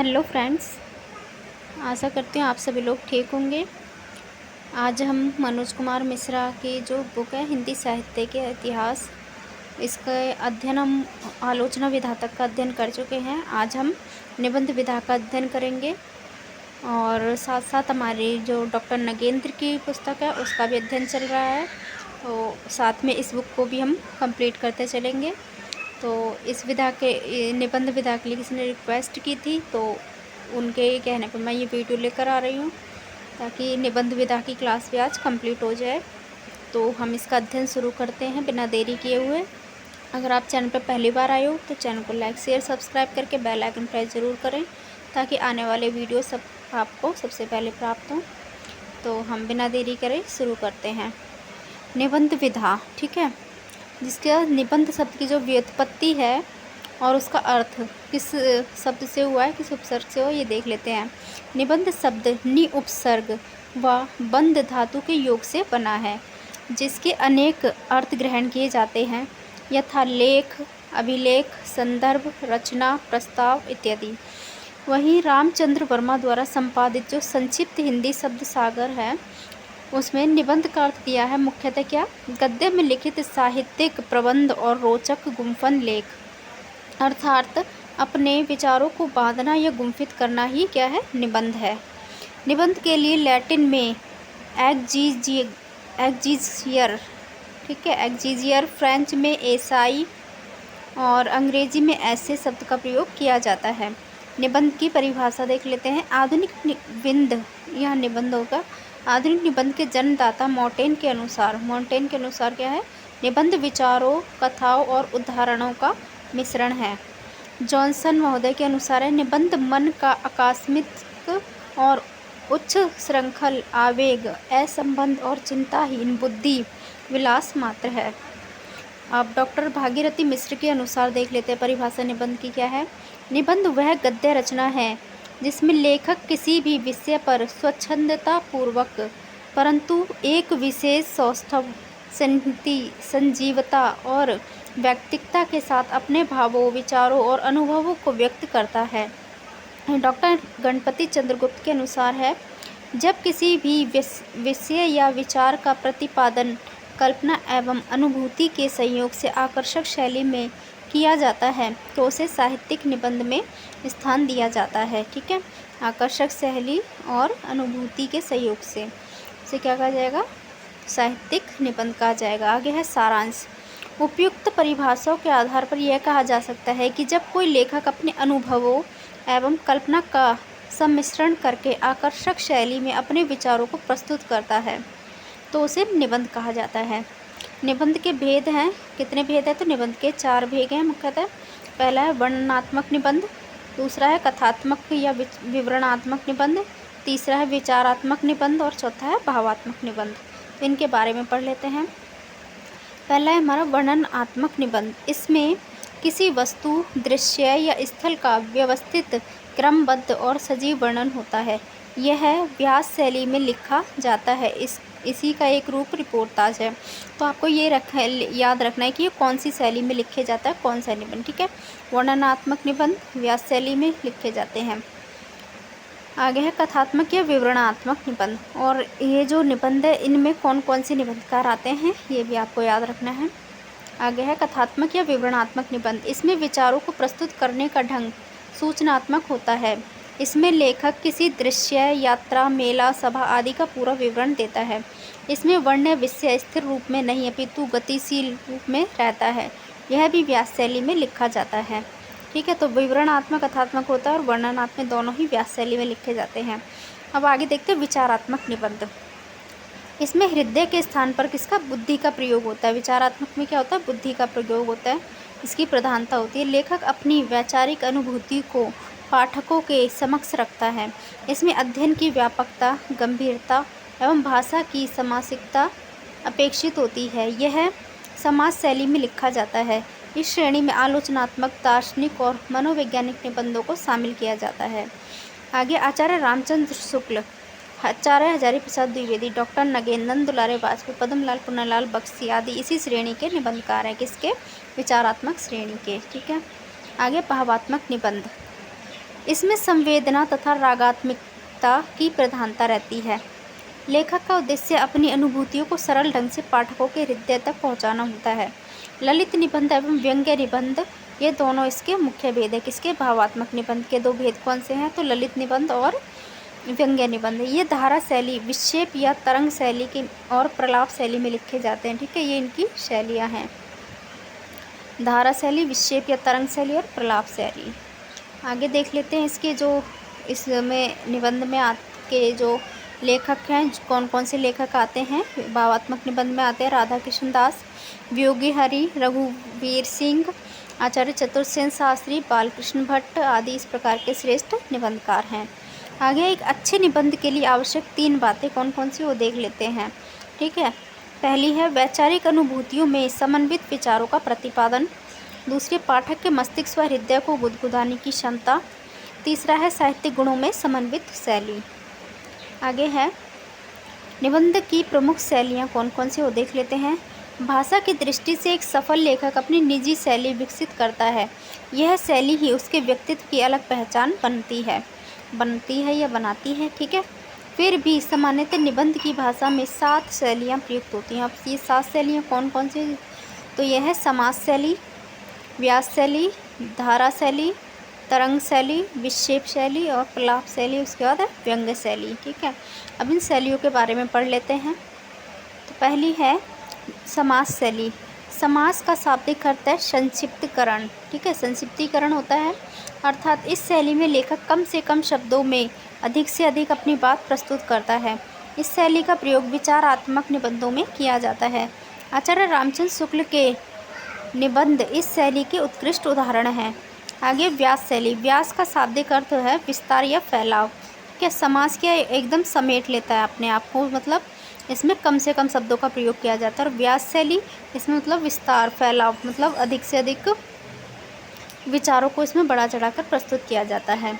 Hello friends, आशा करती हूँ आप सभी लोग ठीक होंगे। आज हम मनोज कुमार मिश्रा की जो बुक है हिंदी साहित्य के इतिहास, इसके अध्ययन हम आलोचना विधा तक का अध्ययन कर चुके हैं। आज हम निबंध विधा का अध्ययन करेंगे और साथ साथ हमारी जो डॉक्टर नगेंद्र की पुस्तक है उसका भी अध्ययन चल रहा है, तो साथ में इस बुक को भी हम कंप्लीट करते चलेंगे। तो इस विधा के निबंध विधा के लिए किसी ने रिक्वेस्ट की थी, तो उनके कहने पर मैं ये वीडियो लेकर आ रही हूँ ताकि निबंध विधा की क्लास भी आज कंप्लीट हो जाए। तो हम इसका अध्ययन शुरू करते हैं बिना देरी किए हुए। अगर आप चैनल पर पहली बार आए हो तो चैनल को लाइक शेयर सब्सक्राइब करके बेल आइकन प्रेस ज़रूर करें ताकि आने वाले वीडियो सब आपको सबसे पहले प्राप्त हों। तो हम बिना देरी करे शुरू करते हैं। निबंध विधा, ठीक है, जिसका निबंध शब्द की जो व्युत्पत्ति है और उसका अर्थ किस शब्द से हुआ है, किस उपसर्ग से हो, ये देख लेते हैं। निबंध शब्द नि उपसर्ग व बंध धातु के योग से बना है, जिसके अनेक अर्थ ग्रहण किए जाते हैं, यथा लेख, अभिलेख, संदर्भ, रचना, प्रस्ताव इत्यादि। वहीं रामचंद्र वर्मा द्वारा संपादित जो संक्षिप्त हिंदी शब्द सागर है, उसमें निबंध का अर्थ दिया है मुख्यतः क्या, गद्य में लिखित साहित्यिक प्रबंध और रोचक गुम्फन लेख, अर्थात अपने विचारों को बांधना या गुम्फित करना ही क्या है, निबंध है। निबंध के लिए लैटिन में एग्जीजियर, ठीक है, एग्जीजियर, फ्रेंच में एसाई और अंग्रेजी में ऐसे शब्द का प्रयोग किया जाता है। निबंध की परिभाषा देख लेते हैं। आधुनिक निबंध, यह निबंध होगा। आधुनिक निबंध के जन्मदाता मोंटेन के अनुसार क्या है, निबंध विचारों, कथाओं और उदाहरणों का मिश्रण है। जॉनसन महोदय के अनुसार है, निबंध मन का आकस्मिक और उच्च श्रृंखल आवेग, असंबंध और चिंताहीन बुद्धि विलास मात्र है। अब डॉक्टर भागीरथी मिश्र के अनुसार देख लेते हैं परिभाषा निबंध की क्या है। निबंध वह गद्य रचना है जिसमें लेखक किसी भी विषय पर स्वच्छंदता पूर्वक परंतु एक विशेष सौष्ठव, संजीवता और व्यक्तिकता के साथ अपने भावों, विचारों और अनुभवों को व्यक्त करता है। डॉक्टर गणपति चंद्रगुप्त के अनुसार है, जब किसी भी विषय या विचार का प्रतिपादन कल्पना एवं अनुभूति के संयोग से आकर्षक शैली में किया जाता है तो उसे साहित्यिक निबंध में स्थान दिया जाता है। ठीक है, आकर्षक शैली और अनुभूति के सहयोग से उसे क्या कहा जाएगा, साहित्यिक निबंध कहा जाएगा। आगे है सारांश। उपयुक्त परिभाषाओं के आधार पर यह कहा जा सकता है कि जब कोई लेखक अपने अनुभवों एवं कल्पना का सम्मिश्रण करके आकर्षक शैली में अपने विचारों को प्रस्तुत करता है तो उसे निबंध कहा जाता है। निबंध के भेद हैं, कितने भेद हैं, तो निबंध के 4 भेद हैं मुख्यतः। पहला है वर्णनात्मक निबंध, दूसरा है कथात्मक या विवरणात्मक निबंध, तीसरा है विचारात्मक निबंध और चौथा है भावात्मक निबंध। तो इनके बारे में पढ़ लेते हैं। पहला है हमारा वर्णनात्मक निबंध। इसमें किसी वस्तु, दृश्य या स्थल का व्यवस्थित, क्रमबद्ध और सजीव वर्णन होता है। यह व्यास शैली में लिखा जाता है। इसी का एक रूप रिपोर्टाज है। तो आपको ये याद रखना है कि ये कौन सी शैली में लिखे जाता है, कौन सा निबंध। ठीक है, वर्णनात्मक निबंध व्यास शैली में लिखे जाते हैं। आगे है कथात्मक या विवरणात्मक निबंध। और ये जो निबंध है इनमें कौन कौन से निबंधकार आते हैं ये भी आपको याद रखना है। आगे है कथात्मक या विवरणात्मक निबंध। इसमें विचारों को प्रस्तुत करने का ढंग सूचनात्मक होता है। इसमें लेखक किसी दृश्य, यात्रा, मेला, सभा आदि का पूरा विवरण देता है। इसमें वर्ण विषय स्थिर रूप में नहीं अपितु गतिशील रूप में रहता है। यह भी व्यास शैली में लिखा जाता है। ठीक है, तो विवरणात्मक कथात्मक होता है और वर्णनात्मक दोनों ही व्यास शैली में लिखे जाते हैं। अब आगे देखते हैं विचारात्मक निबंध। इसमें हृदय के स्थान पर किसका, बुद्धि का प्रयोग होता है। विचारात्मक में क्या होता है, बुद्धि का प्रयोग होता है, इसकी प्रधानता होती है। लेखक अपनी वैचारिक अनुभूति को पाठकों के समक्ष रखता है। इसमें अध्ययन की व्यापकता, गंभीरता एवं भाषा की समासिकता अपेक्षित होती है। यह समाज शैली में लिखा जाता है। इस श्रेणी में आलोचनात्मक, दार्शनिक और मनोवैज्ञानिक निबंधों को शामिल किया जाता है। आगे आचार्य रामचंद्र शुक्ल, आचार्य हजारी प्रसाद द्विवेदी, डॉक्टर नगेंद्र, नंद दुलारे वाजपेयी, पद्मलाल, पुन्नालाल बख्शी आदि इसी श्रेणी के निबंधकार हैं। किसके, विचारात्मक श्रेणी के। ठीक है, आगे भावात्मक निबंध। इसमें संवेदना तथा रागात्मकता की प्रधानता रहती है। लेखक का उद्देश्य अपनी अनुभूतियों को सरल ढंग से पाठकों के हृदय तक पहुंचाना होता है। ललित निबंध एवं व्यंग्य निबंध, ये दोनों इसके मुख्य भेद है। किसके? भावात्मक निबंध के दो भेद कौन से हैं? तो ललित निबंध और व्यंग्य निबंध। ये धारा शैली, विक्षेप या तरंग शैली की और प्रलाप शैली में लिखे जाते हैं। ठीक है, ये इनकी शैलियाँ हैं, धारा शैली, विक्षेप या तरंग शैली और प्रलाप शैली। आगे देख लेते हैं इसके जो इसमें निबंध में के जो लेखक हैं, कौन कौन से लेखक आते हैं। भावात्मक निबंध में आते हैं राधा कृष्ण दास, वियोगी हरि, रघुवीर सिंह, आचार्य चतुर्सेन शास्त्री, बालकृष्ण भट्ट आदि इस प्रकार के श्रेष्ठ निबंधकार हैं। आगे एक अच्छे निबंध के लिए आवश्यक 3 बातें कौन कौन सी वो देख लेते हैं। ठीक है, पहली है वैचारिक अनुभूतियों में समन्वित विचारों का प्रतिपादन। दूसरी, पाठक के मस्तिष्क व हृदय को गुदगुदाने की क्षमता। तीसरा है साहित्यिक गुणों में समन्वित शैली। आगे है निबंध की प्रमुख शैलियाँ कौन कौन सी वो देख लेते हैं। भाषा की दृष्टि से एक सफल लेखक अपनी निजी शैली विकसित करता है। यह शैली ही उसके व्यक्तित्व की अलग पहचान बनती है या बनाती है। ठीक है, फिर भी सामान्यतः निबंध की भाषा में 7 शैलियाँ प्रयुक्त होती हैं। अब ये 7 शैलियाँ कौन कौन सी? तो यह है समास शैली, व्यास शैली, धारा शैली, तरंग शैली, विक्षेप शैली और प्रलाप शैली। उसके बाद है व्यंग्य शैली। ठीक है, अब इन शैलियों के बारे में पढ़ लेते हैं। तो पहली है समास शैली। समास का शाब्दिक अर्थ है संक्षिप्तीकरण। ठीक है, संक्षिप्तीकरण होता है, अर्थात इस शैली में लेखक कम से कम शब्दों में अधिक से अधिक अपनी बात प्रस्तुत करता है। इस शैली का प्रयोग विचारात्मक निबंधों में किया जाता है। आचार्य रामचंद्र शुक्ल के निबंध इस शैली के उत्कृष्ट उदाहरण हैं। आगे व्यास शैली। व्यास का शाब्दिक अर्थ है विस्तार या फैलाव। क्या समास क्या एकदम समेट लेता है अपने आप को, मतलब इसमें कम से कम शब्दों का प्रयोग किया जाता है। और व्यास शैली इसमें मतलब विस्तार, फैलाव, मतलब अधिक से अधिक विचारों को इसमें बढ़ा चढ़ाकर प्रस्तुत किया जाता है।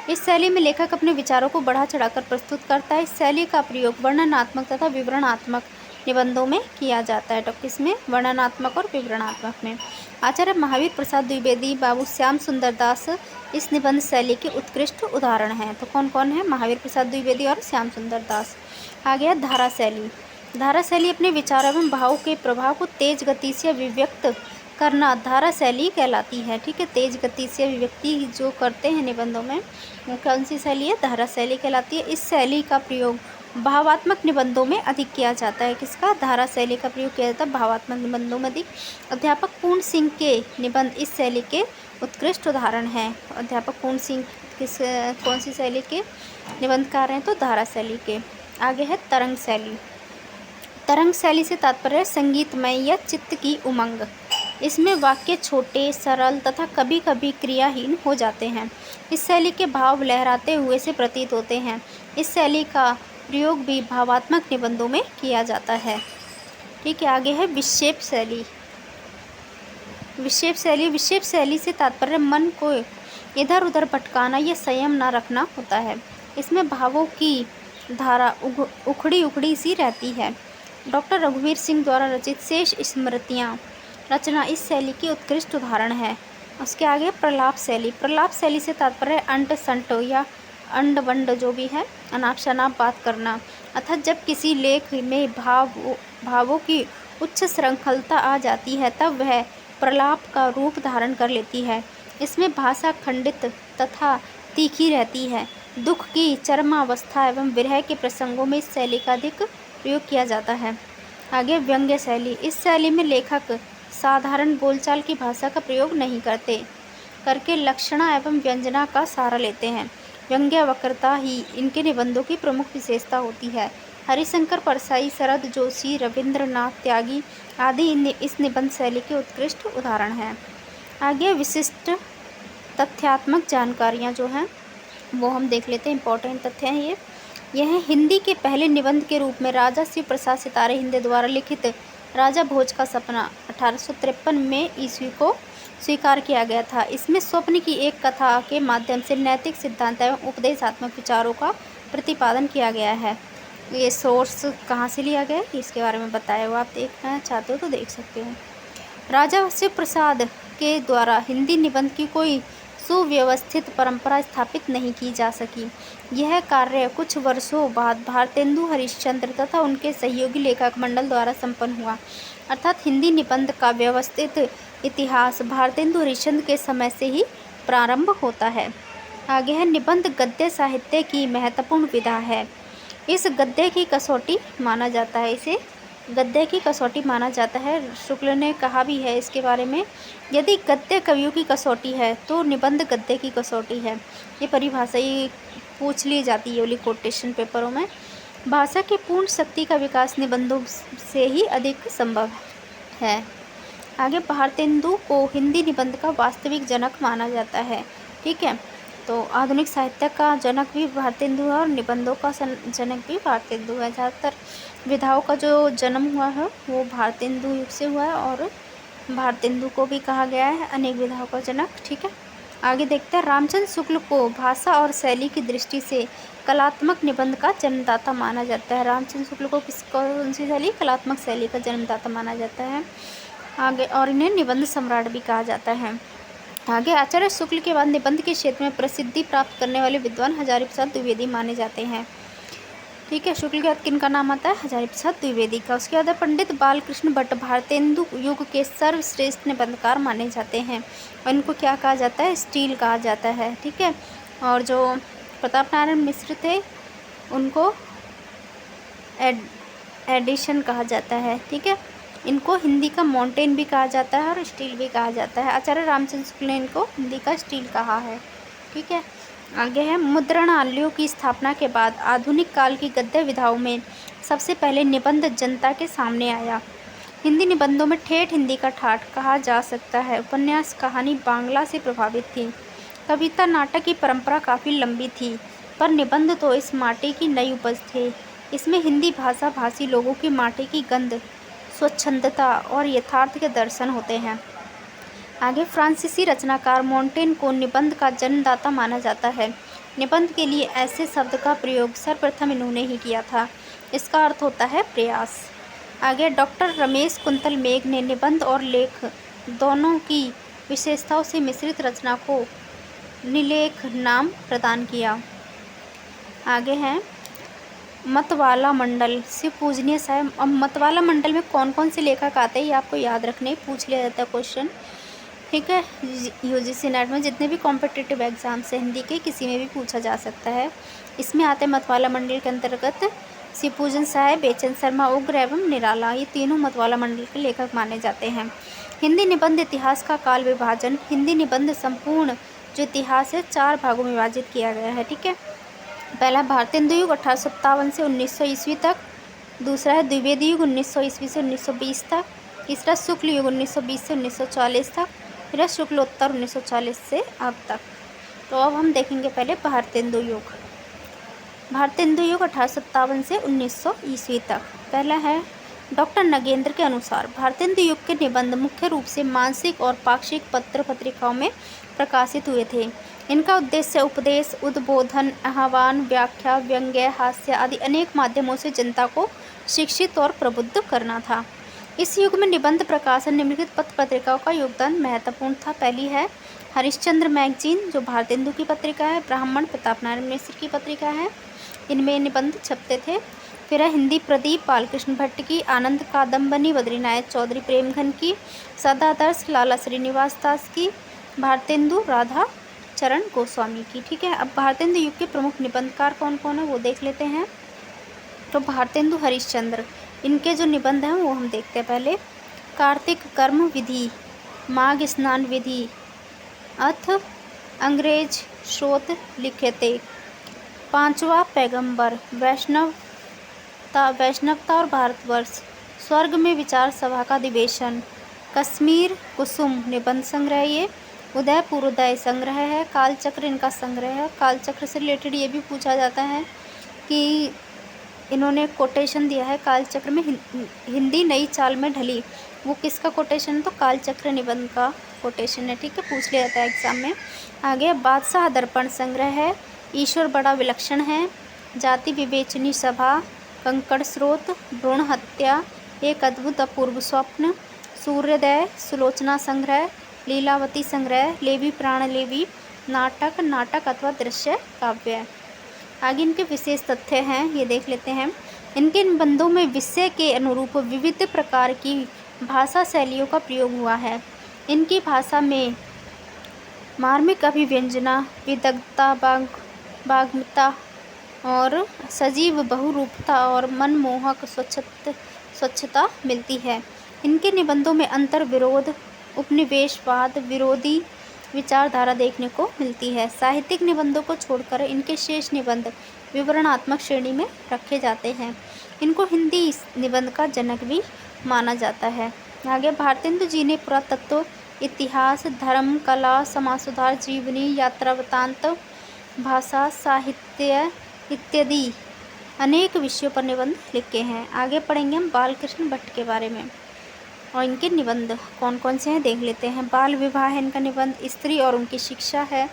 इस शैली में लेखक अपने विचारों को बढ़ा चढ़ाकर प्रस्तुत करता है। इस शैली का प्रयोग वर्णनात्मक तथा विवरणात्मक निबंधों में किया जाता है। तो किसमें? वर्णनात्मक और विवरणात्मक में। आचार्य महावीर प्रसाद द्विवेदी, बाबू श्याम सुंदर दास इस निबंध शैली के उत्कृष्ट उदाहरण हैं। तो कौन कौन है? महावीर प्रसाद द्विवेदी और श्याम सुंदर दास। आ गया धारा शैली। धारा शैली अपने विचार एवं भाव के प्रभाव को तेज गति से अभिव्यक्त करना धारा शैली कहलाती है। ठीक है, तेज गति से अभिव्यक्ति जो करते हैं निबंधों में, वो कौन सी शैली है? धारा शैली कहलाती है। इस शैली का प्रयोग भावात्मक निबंधों में अधिक किया जाता है। किसका? धारा शैली का प्रयोग किया जाता है भावात्मक निबंधों में अधिक। अध्यापक पूर्ण सिंह के निबंध इस शैली के उत्कृष्ट उदाहरण हैं। अध्यापक पूर्ण सिंह कौन सी शैली के निबंधकार हैं? तो धारा शैली के। आगे है तरंग शैली। तरंग शैली से तात्पर्य है संगीतमय या चित्त की उमंग। इसमें वाक्य छोटे, सरल तथा कभी कभी क्रियाहीन हो जाते हैं। इस शैली के भाव लहराते हुए से प्रतीत होते हैं। इस शैली का प्रयोग भी भावात्मक निबंधों में किया जाता है। ठीक है, आगे है विक्षेप शैली। विक्षेप शैली से तात्पर्य मन को इधर उधर भटकाना या संयम न रखना होता है। इसमें भावों की धारा उखड़ी उखड़ी सी रहती है। डॉक्टर रघुवीर सिंह द्वारा रचित शेष स्मृतियाँ रचना इस शैली की उत्कृष्ट उदाहरण है। उसके आगे प्रलाप शैली। प्रलाप शैली से तात्पर्य अंट संट या अंड वंड जो भी है, अनाप शनाप बात करना। अर्थात जब किसी लेख में भावों की उच्च श्रृंखलता आ जाती है तब वह प्रलाप का रूप धारण कर लेती है। इसमें भाषा खंडित तथा तीखी रहती है। दुख की चरमावस्था एवं विरह के प्रसंगों में इस शैली का अधिक प्रयोग किया जाता है। आगे व्यंग्य शैली। इस शैली में लेखक साधारण बोलचाल की भाषा का प्रयोग नहीं करके लक्षणा एवं व्यंजना का सहारा लेते हैं। व्यंग्य वक्रता ही इनके निबंधों की प्रमुख विशेषता होती है। हरिशंकर परसाई, शरद जोशी, रविंद्रनाथ त्यागी आदि इस निबंध शैली के उत्कृष्ट उदाहरण हैं। आगे विशिष्ट तथ्यात्मक जानकारियाँ जो हैं वो हम देख लेते हैं। इंपॉर्टेंट तथ्य हैं यह हिंदी के पहले निबंध के रूप में राजा शिव प्रसाद सितारे हिंदे द्वारा लिखित राजा भोज का सपना 1853 में ईस्वी को स्वीकार किया गया था। इसमें स्वप्न की एक कथा के माध्यम से नैतिक सिद्धांत एवं उपदेशात्मक विचारों का प्रतिपादन किया गया है। ये सोर्स कहाँ से लिया गया है इसके बारे में बताया हुआ, आप देखना चाहते हो तो देख सकते हो। राजा शिव प्रसाद के द्वारा हिंदी निबंध की कोई सुव्यवस्थित परंपरा स्थापित नहीं की जा सकी। यह कार्य कुछ वर्षों बाद भारतेंदु हरिश्चंद्र तथा उनके सहयोगी लेखक मंडल द्वारा संपन्न हुआ। अर्थात हिंदी निबंध का व्यवस्थित इतिहास भारतेंदु हरिश्चंद्र के समय से ही प्रारंभ होता है। आगे है निबंध गद्य साहित्य की महत्वपूर्ण विधा है। इस गद्य की कसौटी माना जाता है, इसे गद्य की कसौटी माना जाता है। शुक्ल ने कहा भी है इसके बारे में, यदि गद्य कवियों की कसौटी है तो निबंध गद्य की कसौटी है। ये परिभाषा ये पूछ ली जाती है वाली कोटेशन पेपरों में। भाषा की पूर्ण शक्ति का विकास निबंधों से ही अधिक संभव है। आगे भारतेंदु को हिंदी निबंध का वास्तविक जनक माना जाता है। ठीक है, तो आधुनिक साहित्य का जनक भी भारतेंदु है और निबंधों का जनक भी भारतेंदु है। ज़्यादातर विधाओं का जो जन्म हुआ है वो भारतेंदु युग से हुआ है और भारतेंदु को भी कहा गया है अनेक विधाओं का जनक। ठीक है, आगे देखते हैं। रामचंद्र शुक्ल को भाषा और शैली की दृष्टि से कलात्मक निबंध का जन्मदाता माना जाता है। रामचंद्र शुक्ल को कौन सी शैली? कलात्मक शैली का जन्मदाता माना जाता है। आगे और इन्हें निबंध सम्राट भी कहा जाता है। आगे आचार्य शुक्ल के बाद निबंध के क्षेत्र में प्रसिद्धि प्राप्त करने वाले विद्वान हजारी प्रसाद द्विवेदी माने जाते हैं। ठीक है, शुक्ल के बाद किनका नाम आता है? हजारी प्रसाद द्विवेदी का। उसके बाद पंडित बालकृष्ण भट्ट भारतेंदु युग के सर्वश्रेष्ठ निबंधकार माने जाते हैं और इनको क्या कहा जाता है? स्टील कहा जाता है। ठीक है, और जो प्रताप नारायण मिश्र थे उनको एडिशन कहा जाता है। ठीक है, इनको हिंदी का माउंटेन भी कहा जाता है और स्टील भी कहा जाता है। आचार्य रामचंद्र शुक्ल ने इनको हिंदी का स्टील कहा है। ठीक है, आगे है मुद्रणालयों की स्थापना के बाद आधुनिक काल की गद्य विधाओं में सबसे पहले निबंध जनता के सामने आया। हिंदी निबंधों में ठेठ हिंदी का ठाठ कहा जा सकता है। उपन्यास कहानी बांग्ला से प्रभावित थी। कविता नाटक की परंपरा काफ़ी लंबी थी, पर निबंध तो इस माटी की नई उपज थे। इसमें हिंदी भाषा भाषी लोगों की माटी की गंध, स्वच्छंदता और यथार्थ के दर्शन होते हैं। आगे फ्रांसीसी रचनाकार मोंटेन को निबंध का जन्मदाता माना जाता है। निबंध के लिए ऐसे शब्द का प्रयोग सर्वप्रथम इन्होंने ही किया था। इसका अर्थ होता है प्रयास। आगे डॉक्टर रमेश कुंतल मेघ ने निबंध और लेख दोनों की विशेषताओं से मिश्रित रचना को निलेख नाम प्रदान किया। आगे हैं मतवाला मंडल से पूजनीय साहब। अब मतवाला मंडल में कौन कौन से लेखक आते हैं ये आपको याद रखने, पूछ लिया जाता है क्वेश्चन। ठीक है, यूजीसी नेट में जितने भी कॉम्पिटिटिव एग्जाम्स हैं हिंदी के किसी में भी पूछा जा सकता है। इसमें आते हैं मतवाला मंडल के अंतर्गत शिवपूजन साहब, बेचन शर्मा, उग्र एवं निराला। ये तीनों मतवाला मंडल के लेखक माने जाते हैं। हिंदी निबंध इतिहास का काल विभाजन। हिंदी निबंध संपूर्ण जो इतिहास है 4 भागों में विभाजित किया गया है। ठीक है, पहला भारतेंदु युग 1857 से 1900 ईस्वी तक। दूसरा है द्विवेदी युग 1900 ईस्वी से 1920 तक। तीसरा शुक्ल युग 1920 से 1940 तक। फिर शुक्लोत्तर 1940 से अब तक। तो अब हम देखेंगे पहले भारतेंदु युग। भारतेंदु युग 1857 से 1900 ईस्वी तक। पहला है डॉक्टर नगेंद्र के अनुसार भारतेंदु युग के निबंध मुख्य रूप से मासिक और पाक्षिक पत्र पत्रिकाओं में प्रकाशित हुए थे। इनका उद्देश्य उपदेश, उद्बोधन, आह्वान, व्याख्या, व्यंग्य, हास्य आदि अनेक माध्यमों से जनता को शिक्षित और प्रबुद्ध करना था। इस युग में निबंध प्रकाशन निम्नलिखित पत्र पत्रिकाओं का योगदान महत्वपूर्ण था। पहली है हरिश्चंद्र मैगजीन जो भारतेंदु की पत्रिका है। ब्राह्मण प्रताप नारायण मिश्र की पत्रिका है, इनमें निबंध छपते थे। फिर है हिंदी प्रदीप बालकृष्ण भट्ट की, आनंद कादम्बनी बद्रीनाथ चौधरी प्रेमघन की, सदादर्श लाला श्रीनिवास दास की, भारतेंदु राधा चरण गोस्वामी की। ठीक है, अब भारतेंदु युग के प्रमुख निबंधकार कौन कौन है वो देख लेते हैं। तो भारतेंदु हरिश्चंद्र, इनके जो निबंध हैं वो हम देखते हैं पहले। कार्तिक कर्म विधि, माघ स्नान विधि, अथ अंग्रेज श्रोत लिखते, पांचवा पैगंबर, वैष्णवता और भारतवर्ष, स्वर्ग में विचार सभा का अधिवेशन, कश्मीर कुसुम निबंध संग्रह, ये उदय संग्रह है, कालचक्र इनका संग्रह है। कालचक्र से रिलेटेड ये भी पूछा जाता है कि इन्होंने कोटेशन दिया है कालचक्र में, हिंदी नई चाल में ढली, वो किसका कोटेशन है? तो कालचक्र निबंध का कोटेशन है। ठीक है, पूछ लिया जाता है एग्जाम में। आगे बादशाह दर्पण संग्रह है, ईश्वर बड़ा विलक्षण है, जाति विवेचनी सभा, कंकड़ स्रोत, भ्रूण हत्या, एक अद्भुत अपूर्व स्वप्न, सूर्योदय, सुलोचना संग्रह, लीलावती संग्रह, लेवी प्राण लेवी, नाटक, नाटक अथवा दृश्य काव्य। आगे इनके विशेष तथ्य हैं, ये देख लेते हैं। इनके निबंधों में विषय के अनुरूप विविध प्रकार की भाषा शैलियों का प्रयोग हुआ है। इनकी भाषा में मार्मिक अभिव्यंजना, विदग्धता, वाग्मिता और सजीव बहुरूपता और मनमोहक स्वच्छता मिलती है। इनके निबंधों में अंतर विरोध, उपनिवेशवाद विरोधी विचारधारा देखने को मिलती है। साहित्यिक निबंधों को छोड़कर इनके शेष निबंध विवरणात्मक श्रेणी में रखे जाते हैं। इनको हिंदी निबंध का जनक भी माना जाता है। आगे भारतेंदु जी ने पुरातत्व, इतिहास, धर्म, कला, समाज सुधार, जीवनी, यात्रा वृत्तांत, भाषा, साहित्य इत्यादि अनेक विषयों पर निबंध लिखे हैं। आगे पढ़ेंगे हम बालकृष्ण भट्ट के बारे में और इनके निबंध कौन कौन से हैं देख लेते हैं। बाल विवाह है इनका निबंध, स्त्री और उनकी शिक्षा है,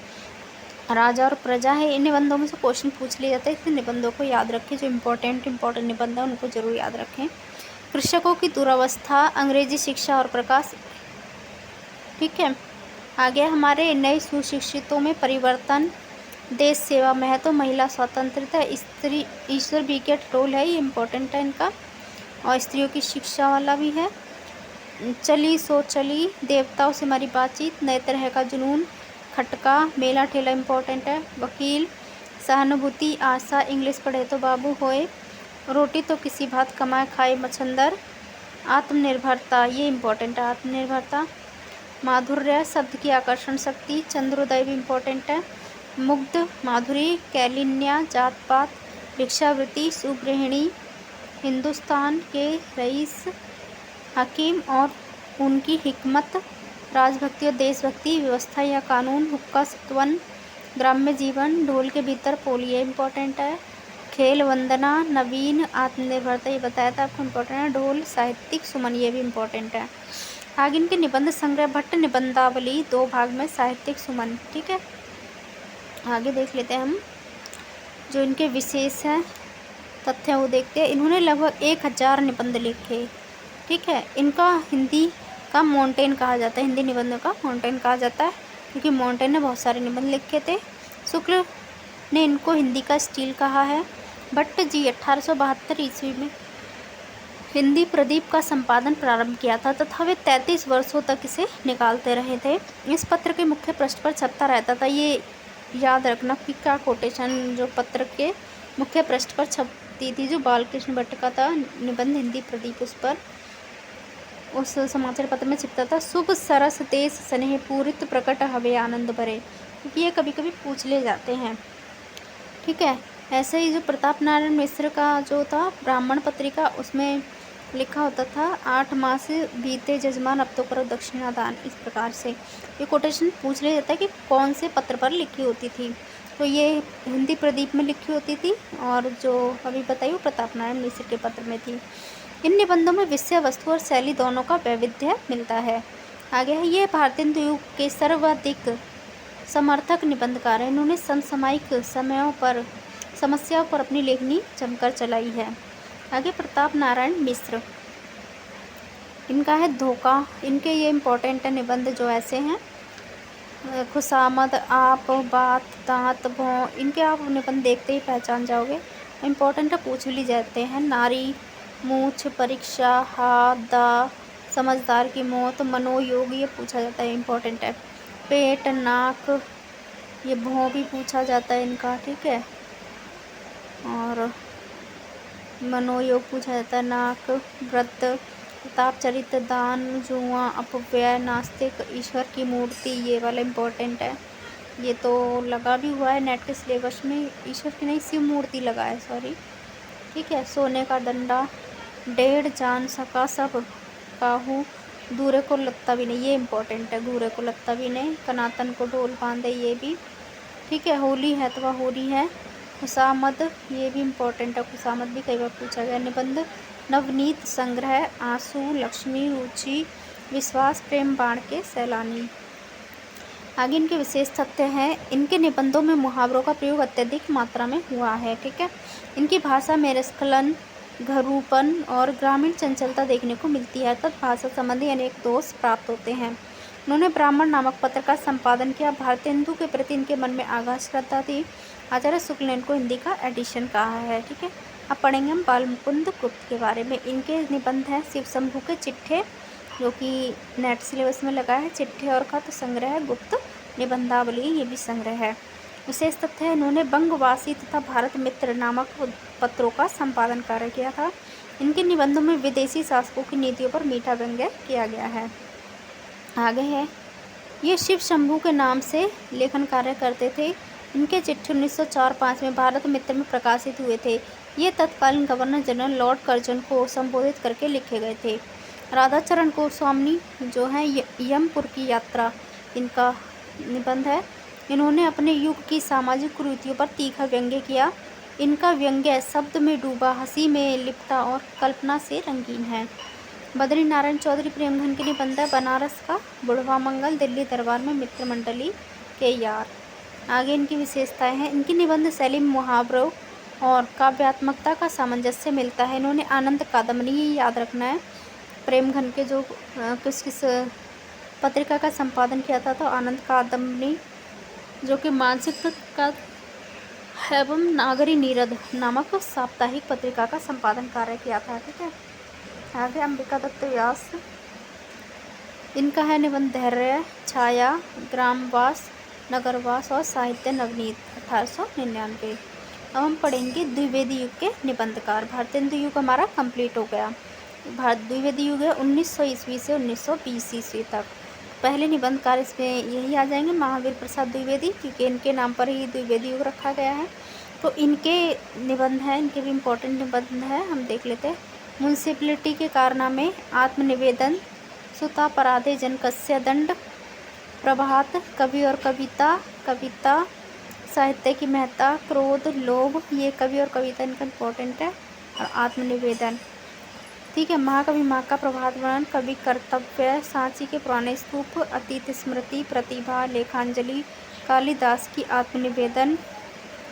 राजा और प्रजा है। इन निबंधों में से क्वेश्चन पूछ लिए जाते हैं, इसलिए निबंधों को याद रखें। जो इम्पोर्टेंट निबंध है उनको जरूर याद रखें। कृषकों की दुरावस्था, अंग्रेजी शिक्षा और प्रकाश, ठीक है। आगे हमारे नए सुशिक्षितों में परिवर्तन, देश सेवा महत्व, महिला स्वतंत्रता, स्त्री ईश्वर विकेट रोल है, ये इम्पोर्टेंट है इनका। और स्त्रियों की शिक्षा वाला भी है। चली सो चली, देवताओं से हमारी बातचीत, नए तरह का जुनून, खटका, मेला ठेला इम्पोर्टेंट है। वकील, सहानुभूति, आशा, इंग्लिश पढ़े तो बाबू होए, रोटी तो किसी भात कमाए खाए मच्छंदर, आत्मनिर्भरता, ये इम्पोर्टेंट है आत्मनिर्भरता। माधुर्य, शब्द की आकर्षण शक्ति, चंद्रोदय भी इम्पोर्टेंट है। मुग्ध, माधुरी, कैलिन्या, जात पात, भिक्षावृत्ति, सुगृहिणी, हिंदुस्तान के रईस, हकीम और उनकी हिकमत, राजभक्ति और देशभक्ति, व्यवस्था या कानून, हुक्का सत्वन, ग्राम्य जीवन, ढोल के भीतर पोलिए इम्पोर्टेंट है। खेल, वंदना, नवीन, आत्मनिर्भरता, ये बताया था आपको इम्पोर्टेंट है। ढोल, साहित्यिक, सुमन, ये भी इम्पोर्टेंट है। आगे इनके निबंध संग्रह, भट्ट निबंधावली 2 भाग में, साहित्यिक, सुमन, ठीक है। आगे देख लेते हैं हम जो इनके विशेष हैं तथ्य वो देखते हैं। इन्होंने लगभग 1000 निबंध लिखे, ठीक है। इनका हिंदी का मोंटेन कहा जाता है, हिंदी निबंधों का मोंटेन कहा जाता है, क्योंकि मोंटेन ने बहुत सारे निबंध लिखे थे। शुक्ल ने इनको हिंदी का स्टील कहा है। भट्ट जी 1872 ईस्वी में हिंदी प्रदीप का संपादन प्रारंभ किया था तथा वे 33 वर्षों तक इसे निकालते रहे थे। इस पत्र के मुख्य पृष्ठ पर छपता रहता था, ये याद रखना कि क्या कोटेशन जो पत्र के मुख्य पृष्ठ पर छपती थी, जो बालकृष्ण भट्ट का था निबंध हिंदी प्रदीप, उस समाचार पत्र में छिपता था। शुभ सरस देश स्नेह पूरित प्रकट हवे आनंद भरे, क्योंकि ये कभी कभी पूछ ले जाते हैं, ठीक है। ऐसे ही जो प्रताप नारायण मिश्र का जो था ब्राह्मण पत्रिका, उसमें लिखा होता था 8 मास बीते जजमान अब तो करो दक्षिणा दान, इस प्रकार से ये कोटेशन पूछ ले जाता है कि कौन से पत्र पर लिखी होती थी। तो ये हिंदी प्रदीप में लिखी होती थी और जो अभी बताई वो प्रताप नारायण मिश्र के पत्र में थी। इन निबंधों में विषय वस्तु और शैली दोनों का वैविध्य मिलता है। आगे है ये भारतेंदु युग के सर्वाधिक समर्थक निबंधकार हैं। इन्होंने समसामयिक समस्याओं पर अपनी लेखनी जमकर चलाई है। आगे प्रताप नारायण मिश्र, इनका है धोखा, इनके ये इम्पोर्टेंट निबंध जो ऐसे हैं। खुशामद, आप, बात, दांत, भौं, इनके आप निबंध देखते ही पहचान जाओगे, इम्पोर्टेंट है, पूछ ली जाते हैं। नारी, मूछ, परीक्षा, हा, दा, समझदार की मौत, मनोयोग, ये पूछा जाता है, इम्पोर्टेंट है। पेट, नाक, ये भौं भी पूछा जाता है इनका, ठीक है। और मनोयोग पूछा जाता है, नाक, व्रत, प्रताप चरित्र, दान, जुआ, अपव्यय, नास्तिक, ईश्वर की मूर्ति, ये वाला इम्पोर्टेंट है। ये तो लगा भी हुआ है नेट के सिलेबस में, ईश्वर की नहीं शिव मूर्ति लगा है, सॉरी, ठीक है। सोने का डंडा, 1.5 जान सका सब काहू, दूरे को लत्ता भी नहीं, ये इम्पोर्टेंट है, दूरे को लत्ता भी नहीं। कनातन को ढोल बांधे, ये भी, ठीक है। होली है तो वह होली है। खुशामद, ये भी इम्पोर्टेंट है, खुशामद भी कई बार पूछा गया। निबंध नवनीत संग्रह, आंसू, लक्ष्मी, रुचि, विश्वास, प्रेम बाण के सैलानी। आगे इनके विशेष तथ्य हैं। इनके निबंधों में मुहावरों का प्रयोग अत्यधिक मात्रा में हुआ है, ठीक है। इनकी भाषा में स्खलन, घरूपन और ग्रामीण चंचलता देखने को मिलती है, तथा भाषा संबंधी अनेक दोष प्राप्त होते हैं। उन्होंने ब्राह्मण नामक पत्र का संपादन किया। भारतीय हिंदू के प्रति इनके मन में आगाह श्रद्धा थी। आचार्य शुक्ल ने इनको हिंदी का एडिशन कहा है। ठीक है, अब पढ़ेंगे हम बाल मुकुंद गुप्त के बारे में। इनके निबंध हैं शिव शंभू के चिट्ठे, जो कि नेट सिलेबस में लगा है। चिट्ठे और खत संग्रह है, गुप्त निबंधावली, ये भी संग्रह है। विशेष तथ्य है, इन्होंने बंगवासी तथा भारत मित्र नामक पत्रों का संपादन कार्य किया था। इनके निबंधों में विदेशी शासकों की नीतियों पर मीठा व्यंग्य किया गया है। आगे है, ये शिव शंभू के नाम से लेखन कार्य करते थे। इनके चिट्ठे 1904-05 में भारत मित्र में प्रकाशित हुए थे। ये तत्कालीन गवर्नर जनरल लॉर्ड कर्जन को संबोधित करके लिखे गए थे। राधाचरण गोस्वामी जो है यमपुर की यात्रा, इनका निबंध है। इन्होंने अपने युग की सामाजिक कुरीतियों पर तीखा व्यंग्य किया। इनका व्यंग्य शब्द में डूबा, हंसी में लिपटा और कल्पना से रंगीन है। बद्री नारायण चौधरी प्रेमघन के निबंध है बनारस का बुढ़वा मंगल, दिल्ली दरबार में मित्र मंडली के यार। आगे इनकी विशेषताएं हैं। इनकी निबंध शैली में मुहावरों और काव्यात्मकता का सामंजस्य मिलता है। इन्होंने आनंद कादम्बरी, ये याद रखना है, प्रेमघन के जो किस पत्रिका का संपादन किया था, तो आनंद कादम्बरी, जो कि मानसिक का एवं नागरी नीरद नामक साप्ताहिक पत्रिका का संपादन कार्य किया था। ठीक है, आगे अंबिका दत्त व्यास, इनका है निबंध धैर्य, छाया, ग्रामवास, नगरवास और साहित्य नवनीत 1899। अब हम पढ़ेंगे द्विवेदी युग के निबंधकार। भारतीय हिंदू युग हमारा कंप्लीट हो गया। भारत द्विवेदी युग है 1900 ईस्वी से 1920 ईस्वी तक। पहले निबंधकार इसमें यही आ जाएंगे, महावीर प्रसाद द्विवेदी, क्योंकि इनके नाम पर ही द्विवेदी युग रखा गया है। तो इनके निबंध हैं, इनके भी इम्पोर्टेंट निबंध हैं, हम देख लेते हैं। म्यूनसिपलिटी के कारनामे, आत्मनिवेदन, सुतापराधे जनकस्य दंड, प्रभात, कवि और कविता, कविता, साहित्य की महत्ता, क्रोध, लोभ, ये कवि और कविता इनका इम्पोर्टेंट है, और आत्मनिवेदन। ठीक है, महाकवि माँ का प्रभात वर्णन, कवि कर्तव्य, सांची के पुराने स्तूप, अतीत स्मृति, प्रतिभा, लेखांजलि, कालिदास की आत्मनिवेदन,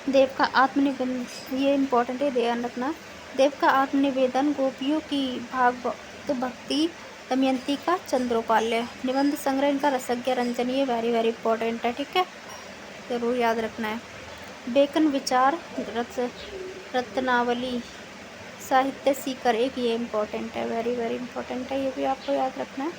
देव का आत्मनिवेदन, ये इम्पोर्टेंट है, ध्यान रखना। देव का आत्मनिवेदन, गोपियों की भागवत भक्ति, दमयंती का चंद्रोपाल्य। निबंध संग्रह इनका रसज्ञ रंजन, ये वेरी वेरी इंपॉर्टेंट है। ठीक है, जरूर याद रखना है। बेकन विचार, रत्नावली, साहित्य सीकर, एक ये इम्पोर्टेंट है, वेरी वेरी इंपॉर्टेंट है, ये भी आपको याद रखना है।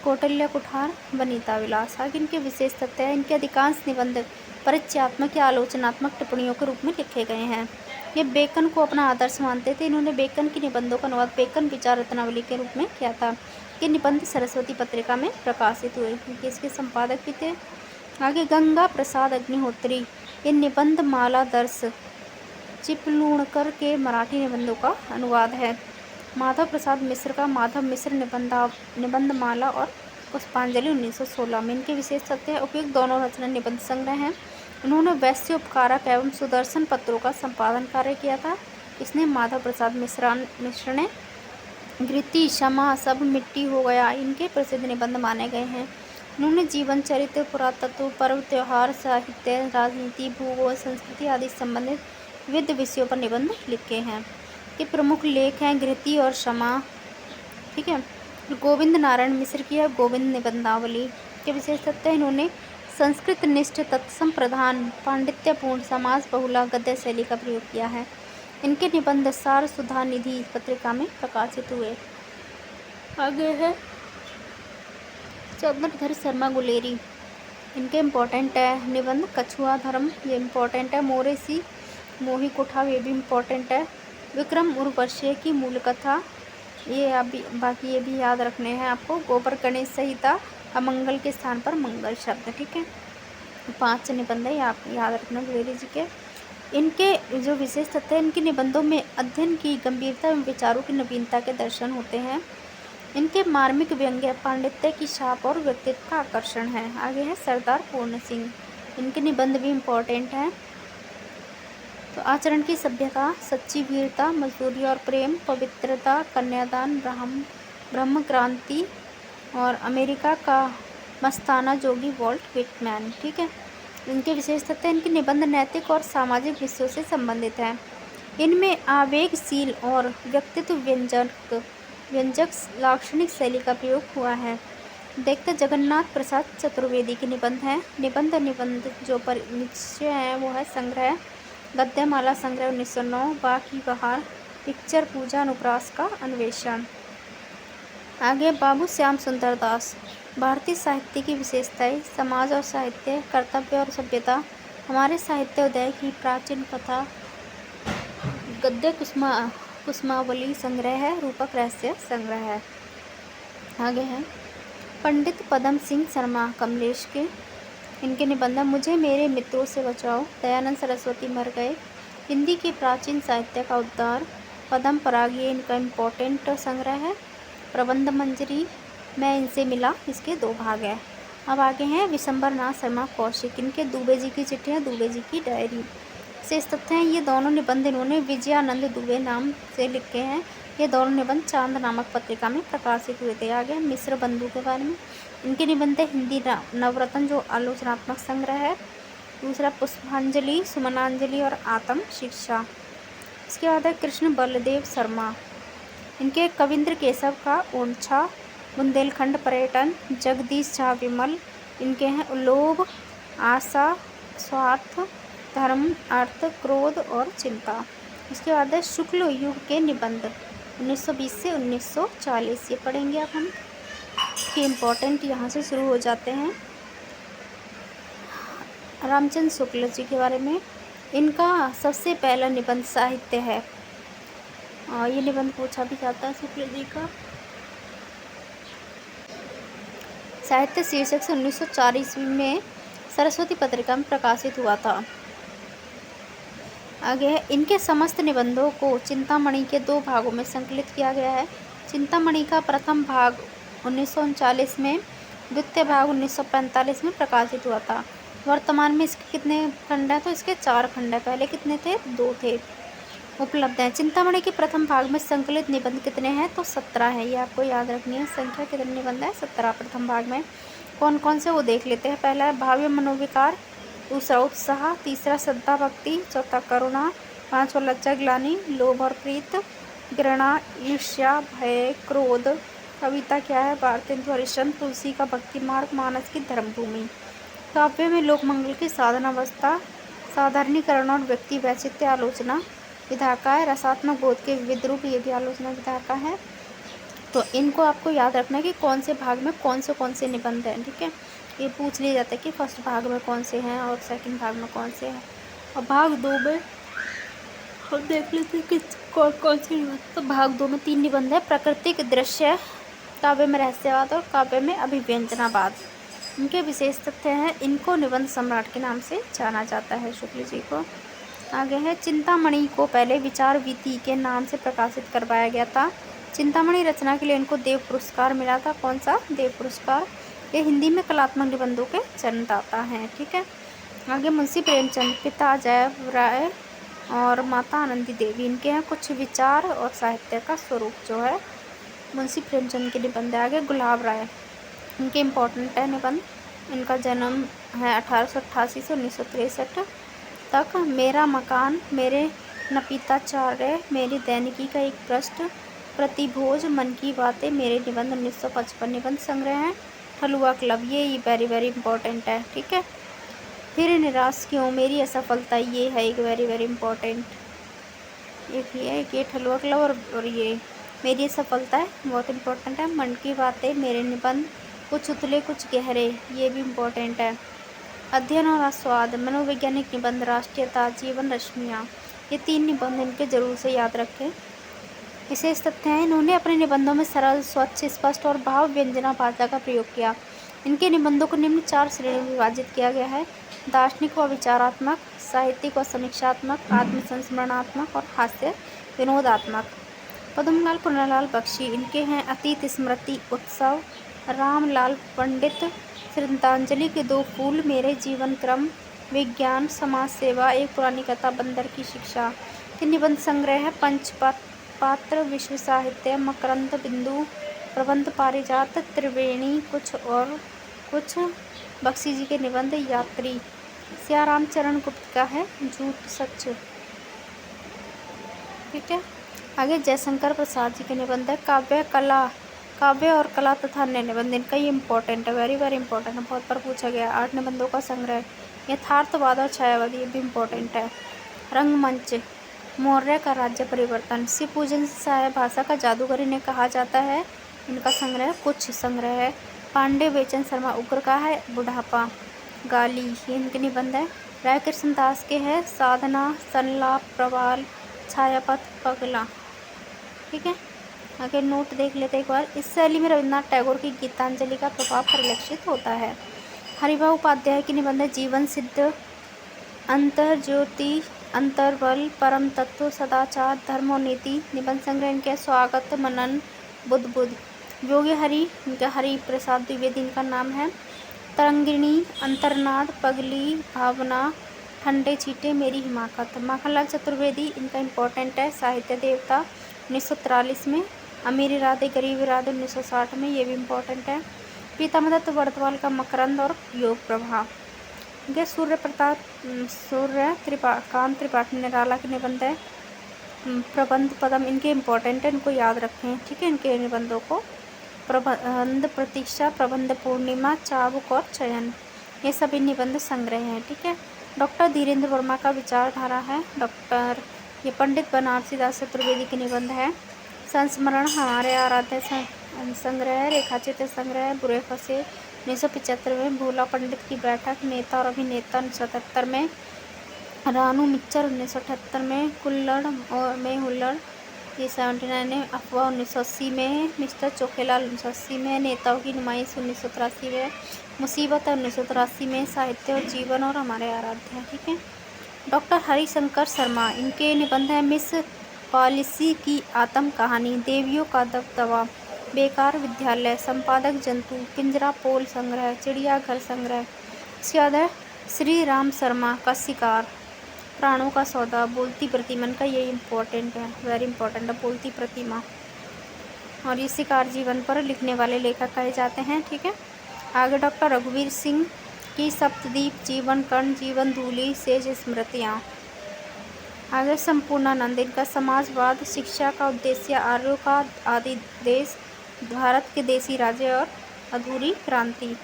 कौटिल्य कुठार, वनिता विलास। आगे इनके विशेष तथ्य हैं। इनके अधिकांश निबंध परिचयात्मक या आलोचनात्मक टिप्पणियों के रूप में लिखे गए हैं। ये बेकन को अपना आदर्श मानते थे। इन्होंने बेकन के निबंधों का अनुवाद बेकन विचार रत्नावली के रूप में किया था। ये निबंध सरस्वती पत्रिका में प्रकाशित हुए, क्योंकि इसके संपादक भी थे। आगे गंगा प्रसाद अग्निहोत्री, ये निबंध माला दर्श चिपलूणकर के मराठी निबंधों का अनुवाद है। माधव प्रसाद मिश्र का माधव मिश्र निबंधमाला और पुष्पांजलि 1916 में। इनके विशेष तथ्य है। उपयुक्त दोनों रचना निबंध संग्रह हैं। उन्होंने वैश्य उपकारक एवं सुदर्शन पत्रों का संपादन कार्य किया था। इसने माधव प्रसाद मिश्र ने घृति, क्षमा, सब मिट्टी हो गया, इनके प्रसिद्ध निबंध माने गए हैं। उन्होंने जीवन चरित्र, पुरातत्व, पर्व त्योहार, साहित्य, राजनीति, भूगोल, संस्कृति आदि संबंधित विविध विषयों पर निबंध लिखे हैं। ये प्रमुख लेख हैं घृति और क्षमा। ठीक है, गोविंद नारायण मिश्र की है गोविंद निबंधावली के विशेष तथ्य। इन्होंने संस्कृत निष्ठ, तत्सम प्रधान, पांडित्यपूर्ण, समाज बहुला गद्य शैली का प्रयोग किया है। इनके निबंध सार सुधा निधि पत्रिका में प्रकाशित हुए। आगे है चंद्रधर शर्मा गुलेरी, इनके इम्पोर्टेंट है निबंध कछुआ धर्म, ये इम्पोर्टेंट है। मोरेसी मोही कुठाव, ये भी इम्पोर्टेंट है। विक्रम उर्वशी की मूल कथा, ये अभी बाकी ये भी याद रखने हैं आपको। गोबर गणेश संहिता, अमंगल के स्थान पर मंगल शब्द। ठीक है, 5 निबंध है, आप याद रखना गुलेरी जी के। इनके जो विशेष तथ्य है, इनके निबंधों में अध्ययन की गंभीरता एवं विचारों की नवीनता के दर्शन होते हैं। इनके मार्मिक व्यंग्य, पांडित्य की छाप और व्यक्तित्व का आकर्षण है। आगे है सरदार पूर्ण सिंह, इनके निबंध भी इम्पोर्टेंट हैं। तो आचरण की सभ्यता, सच्ची वीरता, मजदूरी और प्रेम, पवित्रता, कन्यादान, ब्रह्म क्रांति और अमेरिका का मस्ताना जोगी वॉल्ट विटमैन। ठीक है, इनके विशेष तथ्य, इनके निबंध नैतिक और सामाजिक विषयों से संबंधित हैं। इनमें आवेगशील और व्यक्तित्व व्यंजक लाक्षणिक शैली का प्रयोग हुआ है। देखते जगन्नाथ प्रसाद चतुर्वेदी के निबंध हैं। निबंध जो परिचय है वो है संग्रह गद्यमाला संग्रह 1909, बाकी बहार, पिक्चर पूजा अनुप्रास का अन्वेषण। आगे बाबू श्याम सुंदर दास, भारतीय साहित्य की विशेषताएं, समाज और साहित्य, कर्तव्य और सभ्यता, हमारे साहित्य उदय की प्राचीन कथा, गद्य कुसुमावली संग्रह है, रूपक रहस्य संग्रह है। आगे है पंडित पदम सिंह शर्मा कमलेश के, इनके निबंध मुझे मेरे मित्रों से बचाओ, दयानंद सरस्वती मर गए, हिंदी के प्राचीन साहित्य का उद्धार, पदम पराग, ये इनका इम्पोर्टेंट संग्रह है। प्रबंध मंजरी, मैं इनसे मिला, इसके 2 भाग है। अब आगे हैं विशंबर नाथ शर्मा कौशिक, इनके दुबे जी की चिट्ठियाँ, दुबे जी की डायरी। शेष तथ्य हैं, ये दोनों निबंध इन्होंने विजयानंद दुबे नाम से लिखे हैं। ये दोनों निबंध चांद नामक पत्रिका में प्रकाशित हुए थे। आगे मिश्र बंधु के बारे में, इनके निबंध हिंदी नवरत्न जो आलोचनात्मक संग्रह है। दूसरा पुष्पांजलि, सुमनांजलि और आत्म शिक्षा। इसके बाद है कृष्ण बलदेव शर्मा, इनके कविंद्र केशव का ओंछा, बुंदेलखंड पर्यटन, जगदीश झा विमल, इनके हैं लोभ, आशा, स्वार्थ, धर्म, अर्थ, क्रोध और चिंता। इसके बाद है शुक्ल युग के निबंध 1920 से 1940, ये पढ़ेंगे अब हम कि इम्पोर्टेंट यहाँ से शुरू हो जाते हैं। रामचंद्र शुक्ल जी के बारे में, इनका सबसे पहला निबंध साहित्य है। ये निबंध पूछा भी जाता है शुक्ल जी का। साहित्य शीर्षक से 1904 ईस्वी में सरस्वती पत्रिका में प्रकाशित हुआ था। आगे है इनके समस्त निबंधों को चिंतामणि के 2 भागों में संकलित किया गया है। चिंतामणि का प्रथम भाग 1939 में, द्वितीय भाग 1945 में प्रकाशित हुआ था। वर्तमान में इसके कितने खंड हैं? तो इसके 4 खंड हैं। पहले कितने थे? 2 थे, उपलब्ध हैं। चिंतामणि के प्रथम भाग में संकलित निबंध कितने हैं? तो 17 है। ये आपको याद रखनी है, संख्या कितने निबंध है? 17 प्रथम भाग में। कौन कौन से वो देख लेते हैं। पहला है भाव्य मनोविकार, दूसरा उत्साह, तीसरा श्रद्धा भक्ति, चौथा करुणा, 5वां लज्जा ग्लानि, लोभ और प्रीत, घृणा, ईर्ष्या, भय, क्रोध। कविता क्या है? भारतेंदु हरिश्चंद्र, तुलसी का भक्ति मार्ग, मानस की धर्मभूमि। काव्य में लोकमंगल की साधनावस्था, साधारणीकरण और व्यक्ति वैचित्य आलोचना विधा का है। रसात्मक बोध के विविध रूप, ये भी आलोचना विधा का है। तो इनको आपको याद रखना है कि कौन से भाग में कौन से निबंध हैं। ठीक है, ये पूछ लिया जाता है कि फर्स्ट भाग में कौन से हैं और सेकंड भाग में कौन से हैं। और भाग 2 में हम देख लेते हैं कि कौन से निबंध। तो भाग 2 में 3 निबंध है, प्राकृतिक दृश्य, काव्य में रहस्यवाद और काव्य में अभिव्यंजनावाद। इनके विशेष तथ्य हैं, इनको निबंध सम्राट के नाम से जाना जाता है, शुक्ल जी को। आगे है चिंतामणि को पहले विचार वीति के नाम से प्रकाशित करवाया गया था। चिंतामणि रचना के लिए इनको देव पुरस्कार मिला था। कौन सा? देव पुरस्कार। ये हिंदी में कलात्मक निबंधों के जन्मदाता हैं। ठीक है, आगे मुंशी प्रेमचंद, पिता जय राय और माता आनंदी देवी, इनके हैं कुछ विचार और साहित्य का स्वरूप जो है मुंशी प्रेमचंद के निबंध। आगे गुलाब राय, इनके इम्पोर्टेंट है निबंध। इनका जन्म है 1888 से 1963 तक। मेरा मकान, मेरे नपीताचार्य, मेरी दैनिकी का एक पृष्ठ, प्रतिभोज, मन की बातें, मेरे निबंध 1955 निबंध संग्रह हैं। हलुआ क्लब, ये वेरी इंपॉर्टेंट है। ठीक है, फिर निराश क्यों, मेरी असफलता, ये है एक वेरी इंपॉर्टेंट। एक ये हलुआ क्लब और ये मेरी असफलता है, बहुत इंपॉर्टेंट है। मन की बातें, मेरे निबंध, कुछ उतले कुछ गहरे, ये भी इम्पोर्टेंट है। अध्ययन और आस्वाद, मनोवैज्ञानिक निबंध, राष्ट्रीयता, जीवन रश्मियाँ, ये 3 निबंध इनके जरूर से याद रखें। विशेष तथ्य हैं, इन्होंने अपने निबंधों में सरल, स्वच्छ, स्पष्ट और भाव व्यंजना भाषा का प्रयोग किया। इनके निबंधों को निम्न 4 श्रेणियों में विभाजित किया गया है: दार्शनिक व विचारात्मक, साहित्यिक व समीक्षात्मक, आत्मसंस्मरणात्मक और हास्य विनोदात्मक। पद्मलाल पुन्नालाल बख्शी, इनके हैं अतीत स्मृति उत्सव, रामलाल पंडित, श्रद्धांजलि के 2 फूल, मेरे जीवन क्रम, विज्ञान, समाज सेवा, एक पुरानी कथा, बंदर की शिक्षा। के निबंध संग्रह है पंचपात्र, विश्व साहित्य, मकरंद बिंदु, प्रबंध पारिजात, त्रिवेणी, कुछ और कुछ। बख्शी जी के निबंध यात्री। सियाराम चरण गुप्त का है झूठ सच। ठीक है, आगे जयशंकर प्रसाद जी के निबंध है काव्य कला, काव्य और कला तथा अन्य निबंध, इनका ये इंपॉर्टेंट है, वेरी वेरी इंपॉर्टेंट है, बहुत बार पूछा गया। 8 निबंधों का संग्रह, यथार्थवाद और छायावाद, ये भी इंपॉर्टेंट है। रंगमंच, मौर्य का राज्य परिवर्तन, शिव पूजन सहाय भाषा का जादूगर इन्हें कहा जाता है, इनका संग्रह कुछ संग्रह है। पांडे बेचन शर्मा उग्र का है बुढ़ापा, गाली, ये इनके निबंध है। राय कृष्णदास के है साधना, संलाप, प्रवाल, छायापथ, पगला। ठीक है, आगे नोट देख लेते एक बार। इस शैली में रविन्द्रनाथ टैगोर की गीतांजलि का प्रभाव परिलक्षित होता है। हरिभाऊ उपाध्याय की निबंध है जीवन सिद्ध, अंतर्ज्योति, अंतर्बल, परम तत्व, सदाचार, धर्म और नीति, निबंध संग्रह इनके स्वागत, मनन, बुद्ध। योगी हरि, इनका हरि प्रसाद द्विवेदी इनका नाम है। तरंगिणी, अंतर्नाद, पगली, भावना, ठंडे छींटे, मेरी हिमाकत। माखनलाल चतुर्वेदी, इनका इम्पोर्टेंट है, साहित्य देवता 1943 में। अमीर इरादे गरीब इरादे 1960 में, ये भी इम्पोर्टेंट है। पीताम्बर दत्त वर्तवाल का मकरंद और योग प्रभा। ठीक है, कांत त्रिपाठी निराला के निबंध है। प्रबंध पदम इनके इम्पोर्टेंट है, इनको याद रखें। ठीक है, इनके निबंधों को। प्रबंध प्रतीक्षा, प्रबंध पूर्णिमा, चाबुक और चयन, ये सभी निबंध संग्रह हैं। ठीक है, डॉक्टर धीरेन्द्र वर्मा का विचारधारा है। डॉक्टर ये पंडित बनारसी दास चतुर्वेदी के निबंध है। संस्मरण हमारे आराध्य संग्रह है। रेखाचित्र संग्रह है। बुरे फंसे 1975 में। भोला पंडित की बैठक, नेता और अभिनेता 1977 में। रानू मिच्चर 1978 में। कुल्लड़ में हुल्लड़, ये 79 में। अफवाह 1980 में। मिस्टर चोखेलाल 1980 में। नेताओं की नुमाइश 1983 में। मुसीबत 1983 में। साहित्य और जीवन और हमारे आराध्य। ठीक है, डॉक्टर हरिशंकर शर्मा, इनके निबंध है मिस पॉलिसी की आत्म कहानी, देवियों का दबदबा, बेकार विद्यालय, संपादक जंतु, पिंजरा पोल संग्रह, चिड़ियाघर संग्रह। इसके बाद है श्री राम शर्मा का शिकार, प्राणों का सौदा, बोलती प्रतिमा का, ये इम्पोर्टेंट है, वेरी इंपॉर्टेंट है, बोलती प्रतिमा। और ये शिकार जीवन पर लिखने वाले लेखक कहे जाते हैं। ठीक है, आगे डॉक्टर रघुवीर सिंह की सप्तद्वीप, जीवन कर्ण, जीवन धूलि, शेष स्मृतियाँ। आगे संपूर्णानंद, इनका समाजवाद, शिक्षा का उद्देश्य, आर्यों का आदि देश, भारत के देसी राज्य और अधूरी क्रांति।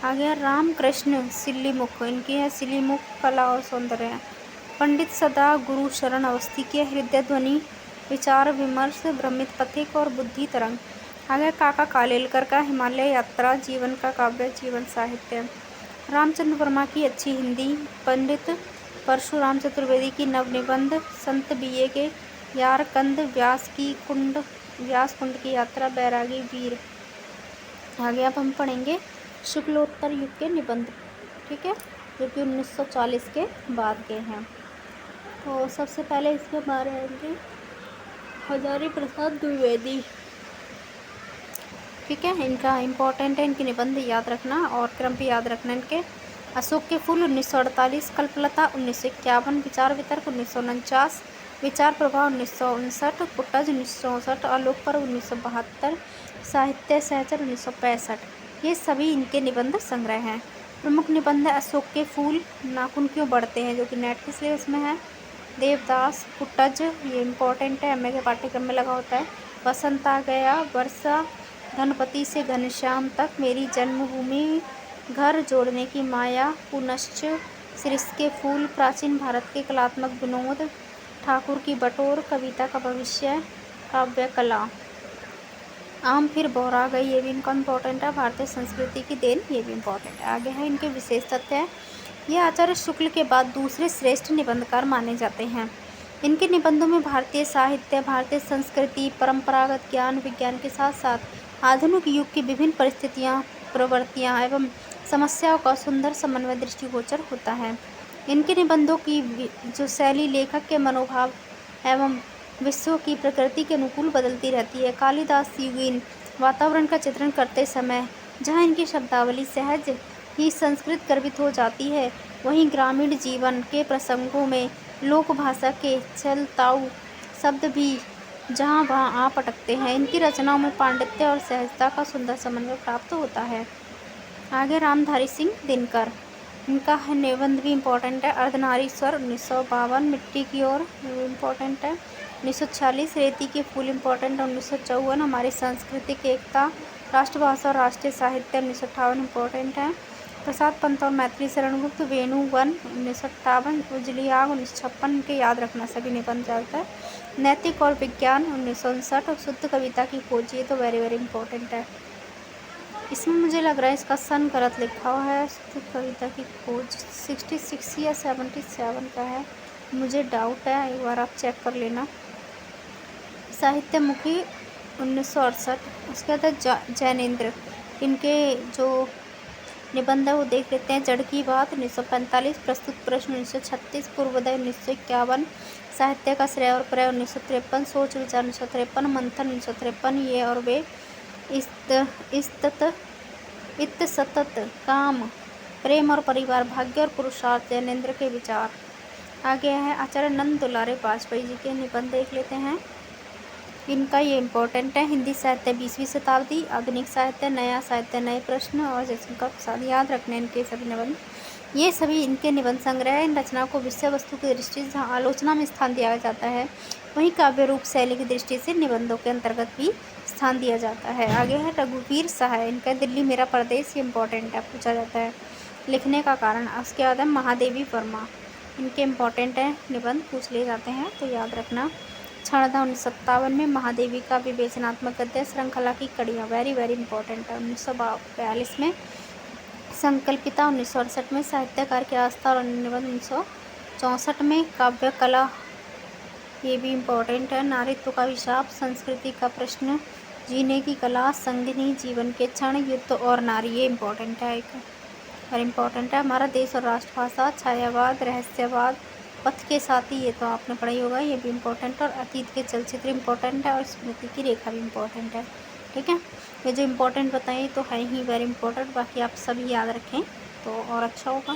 आगे रामकृष्ण सिल्लीमुख, इनकी है सिल्लीमुख, कला और सौंदर्य। पंडित सदा गुरु शरण अवस्थी के हृदय ध्वनि, विचार विमर्श, भ्रमित पथिक और बुद्धि तरंग। आगे काका कालेलकर का हिमालय यात्रा, जीवन का काव्य, जीवन साहित्य। रामचंद्र वर्मा की अच्छी हिंदी। पंडित परशुराम चतुर्वेदी की नवनिबंध, संत बीए के यारकंद, व्यास कुंड की यात्रा, बैरागी वीर। आगे अब हम पढ़ेंगे शुक्लोत्तर युग के निबंध। ठीक है, जो कि 1940 के बाद के हैं। तो सबसे पहले इसके बारे में हजारी प्रसाद द्विवेदी। ठीक है, इनका इम्पोर्टेंट है, इनके निबंध याद रखना और क्रम भी याद रखना इनके। अशोक के फूल 1948, कल्पलता 1951, विचार वितर्क 1949, विचार प्रभाव 1959, कुटज 1964, आलोक पर्व 1972, साहित्य सहचर 1965। ये सभी इनके निबंध संग्रह हैं। प्रमुख निबंध है अशोक के फूल, नाखून क्यों बढ़ते हैं, जो कि नेट के सिलेबस में है। देवदास, कुटज, ये इम्पोर्टेंट है, एमए के पाठ्यक्रम में लगा होता है। बसंत आ गया, वर्षा, धनपति से घनश्याम तक, मेरी जन्मभूमि, घर जोड़ने की माया, पुनश्च, शीर्ष के फूल, प्राचीन भारत के कलात्मक विनोद, ठाकुर की बटोर, कविता का भविष्य, काव्य कला। आम फिर बोहरा गई, ये भी इनका इम्पोर्टेंट है। भारतीय संस्कृति की देन, ये भी इम्पोर्टेंट है। आगे है इनके विशेष तथ्य है। ये आचार्य शुक्ल के बाद दूसरे श्रेष्ठ निबंधकार माने जाते हैं। इनके निबंधों में भारतीय साहित्य, भारतीय संस्कृति, परंपरागत ज्ञान विज्ञान के साथ साथ आधुनिक युग की विभिन्न परिस्थितियाँ, प्रवृत्तियाँ एवं समस्याओं का सुंदर समन्वय दृष्टिगोचर होता है। इनके निबंधों की जो शैली लेखक के मनोभाव एवं विश्व की प्रकृति के अनुकूल बदलती रहती है। कालिदास युगीन वातावरण का चित्रण करते समय जहाँ इनकी शब्दावली सहज ही संस्कृत गर्भित हो जाती है, वहीं ग्रामीण जीवन के प्रसंगों में लोक भाषा के छलताऊ शब्द भी जहाँ वहाँ आ पटकते हैं। इनकी रचनाओं में पांडित्य और सहजता का सुंदर समन्वय प्राप्त होता है। आगे रामधारी सिंह दिनकर, इनका निबंध भी इम्पोर्टेंट है। अर्धनारीश्वर 1952, मिट्टी की ओर इम्पोर्टेंट है। 1946 रेती के फूल इम्पोर्टेंट। 1954 हमारी सांस्कृतिक एकता, राष्ट्रभाषा और राष्ट्रीय साहित्य। 1958 इम्पोर्टेंट है। प्रसाद पंत और मैथिली शरण गुप्त, वेणु वन। 1958 उजली आग। 1956 इनके याद रखना सभी निबंध जाता है। नैतिक और विज्ञान। 1959 और शुद्ध कविता की खोज, ये तो वेरी वेरी इंपॉर्टेंट है। इसमें मुझे लग रहा है इसका सन गलत लिखा हुआ है। शुद्ध कविता की खोज 66 या 77 का है, मुझे डाउट है, एक बार आप चेक कर लेना। साहित्यमुखी 1968। उसके बाद जैनेन्द्र, इनके जो निबंध है वो देख लेते हैं। जड़ की बात 1945। प्रस्तुत प्रश्न 1936। पूर्वोदय 1951। साहित्य का श्रेय और प्रय 1953। सोच विचार 1953। मंथन 1953। ये और वे। इत सतत काम, प्रेम और परिवार, भाग्य और पुरुषार्थ, जैनेन्द्र के विचार। आगे है आचार्य नंद दुलारे वाजपेयी जी के निबंध देख लेते हैं। इनका ये इम्पोर्टेंट है। हिंदी साहित्य 20वीं शताब्दी, आधुनिक साहित्य, नया साहित्य, नए प्रश्न और जयशंकर प्रसाद। याद रखने इनके सभी निबंध। ये सभी इनके निबंध संग्रह है। इन रचनाओं को विषय वस्तु की दृष्टि से जहाँ आलोचना में स्थान दिया जाता है, वहीं काव्य रूप शैली की दृष्टि से निबंधों के अंतर्गत भी स्थान दिया जाता है। आगे है रघुवीर सहाय, इनका दिल्ली मेरा प्रदेश, ये इम्पोर्टेंट है, पूछा जाता है। लिखने का कारण। उसके बाद है महादेवी वर्मा, इनके इम्पोर्टेंट है निबंध, पूछ लिए जाते हैं, तो याद रखना। क्षणदा 1957 में महादेवी का विवेचनात्मक गद्य श्रृंखला की कड़ियाँ, वेरी वेरी इंपॉर्टेंट है। 1942 में संकल्पिता। 1968 में साहित्यकार की आस्था और निबंध। 1964 में काव्य कला, ये भी इम्पोर्टेंट है। नारीत्व का विशाप, संस्कृति का प्रश्न, जीने की कला, संगिनी, जीवन के क्षण, युद्ध और नारी, ये इम्पोर्टेंट है, एक वेरी इम्पोर्टेंट है। हमारा देश और राष्ट्रभाषा, छायावाद, रहस्यवाद, पथ के साथी, ये तो आपने पढ़ाई होगा, ये भी इम्पोर्टेंट। और अतीत के चलचित्र इम्पोर्टेंट है और स्मृति की रेखा भी इम्पोर्टेंट है। ठीक है, ये जो इम्पोर्टेंट बताइए तो है ही वेरी इम्पोर्टेंट, बाकी आप सभी याद रखें तो और अच्छा होगा।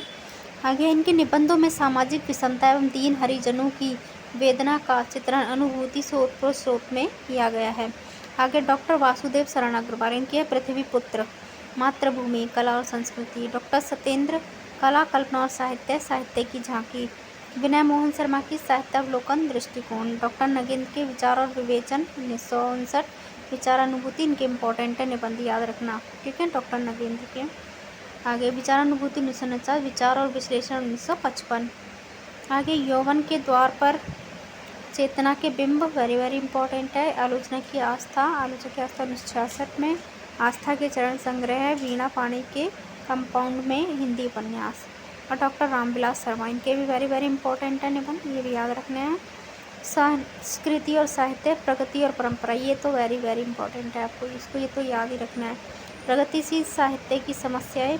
आगे इनके निबंधों में सामाजिक विषमता एवं दीन हरिजनों की वेदना का चित्रण अनुभूति से ओतप्रोत स्रोत में किया गया है। आगे डॉक्टर वासुदेव शरण अग्रवाल, इनकी है पृथ्वी पुत्र, मातृभूमि, कला और संस्कृति। डॉक्टर सत्येंद्र, कला, कल्पना और साहित्य, साहित्य की झांकी। विनय मोहन शर्मा की साहित्यावलोकन दृष्टिकोण। डॉक्टर नगेंद्र के विचार और विवेचन 1959। विचार अनुभूति, इनके इम्पोर्टेंट है, निबंध याद रखना। ठीक है, डॉक्टर नगेंद्र के। आगे विचार अनुभूति 1949। विचार और विश्लेषण 1955। आगे यौवन के द्वार पर, चेतना के बिंब, वेरी वेरी इंपॉर्टेंट है। आलोचना की आस्था, आलोचना की आस्था 1966 में। आस्था के चरण संग्रह है। वीणा पाणी के कंपाउंड में, हिंदी उपन्यास। और डॉक्टर रामविलास शर्मा, इनके भी वेरी वेरी इंपॉर्टेंट है निबंध, ये भी याद रखने हैं। संस्कृति और साहित्य, प्रगति और परंपरा, ये तो वेरी वेरी इंपॉर्टेंट है, आपको इसको ये तो याद ही रखना है। प्रगतिशील साहित्य की समस्याएं,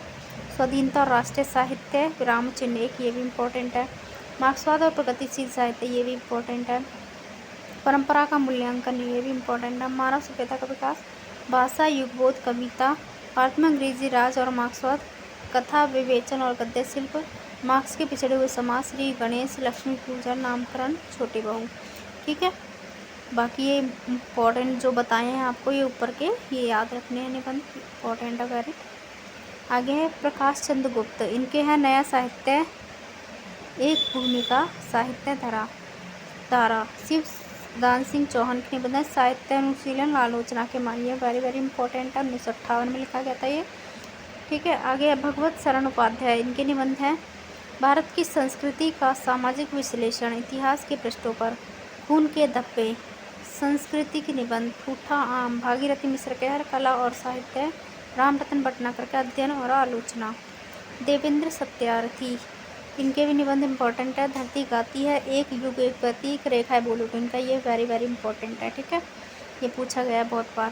स्वाधीनता और राष्ट्रीय साहित्य, विराम चिन्ह एक, ये भी इम्पोर्टेंट है। मार्क्सवाद और प्रगतिशील साहित्य, ये भी इम्पोर्टेंट है। परंपरा का मूल्यांकन, ये भी इम्पोर्टेंट है। मानव सभ्यता का विकास, भाषा, युगबोध, कविता, भारत में अंग्रेजी राज और मार्क्सवाद, कथा, विवेचन और गद्य शिल्प, मार्क्स के पिछड़े हुए समाज, श्री गणेश, लक्ष्मी पूजन, नामकरण, छोटी बहू। ठीक है, बाकी ये इम्पोर्टेंट जो बताए हैं आपको, ये ऊपर के ये याद रखने हैं निबंध, इम्पोर्टेंट है वेरी। आगे है प्रकाश चंद्र गुप्त, इनके हैं नया साहित्य, एक भूमिका, साहित्य धारा। शिव दान सिंह चौहान के निबंध साहित्य अनुशीलन, आलोचना के मानिए, वेरी वेरी इंपॉर्टेंट है, 1958 में लिखा गया था ये। ठीक है, आगे भगवत शरण उपाध्याय, इनके निबंध हैं भारत की संस्कृति का सामाजिक विश्लेषण, इतिहास के पृष्ठों पर, खून के धब्बे, संस्कृति के निबंध, ठूठा आम, भागीरथी मिश्र कहर, कला और साहित्य, राम रतन भटनागर का अध्ययन और आलोचना। देवेंद्र सत्यार्थी, इनके भी निबंध इम्पोर्टेंट है। धरती गाती है, एक युग एक प्रतीक, रेखा है बोलो, इनका ये वेरी वेरी इंपॉर्टेंट है। ठीक है, ये पूछा गया है बहुत बार।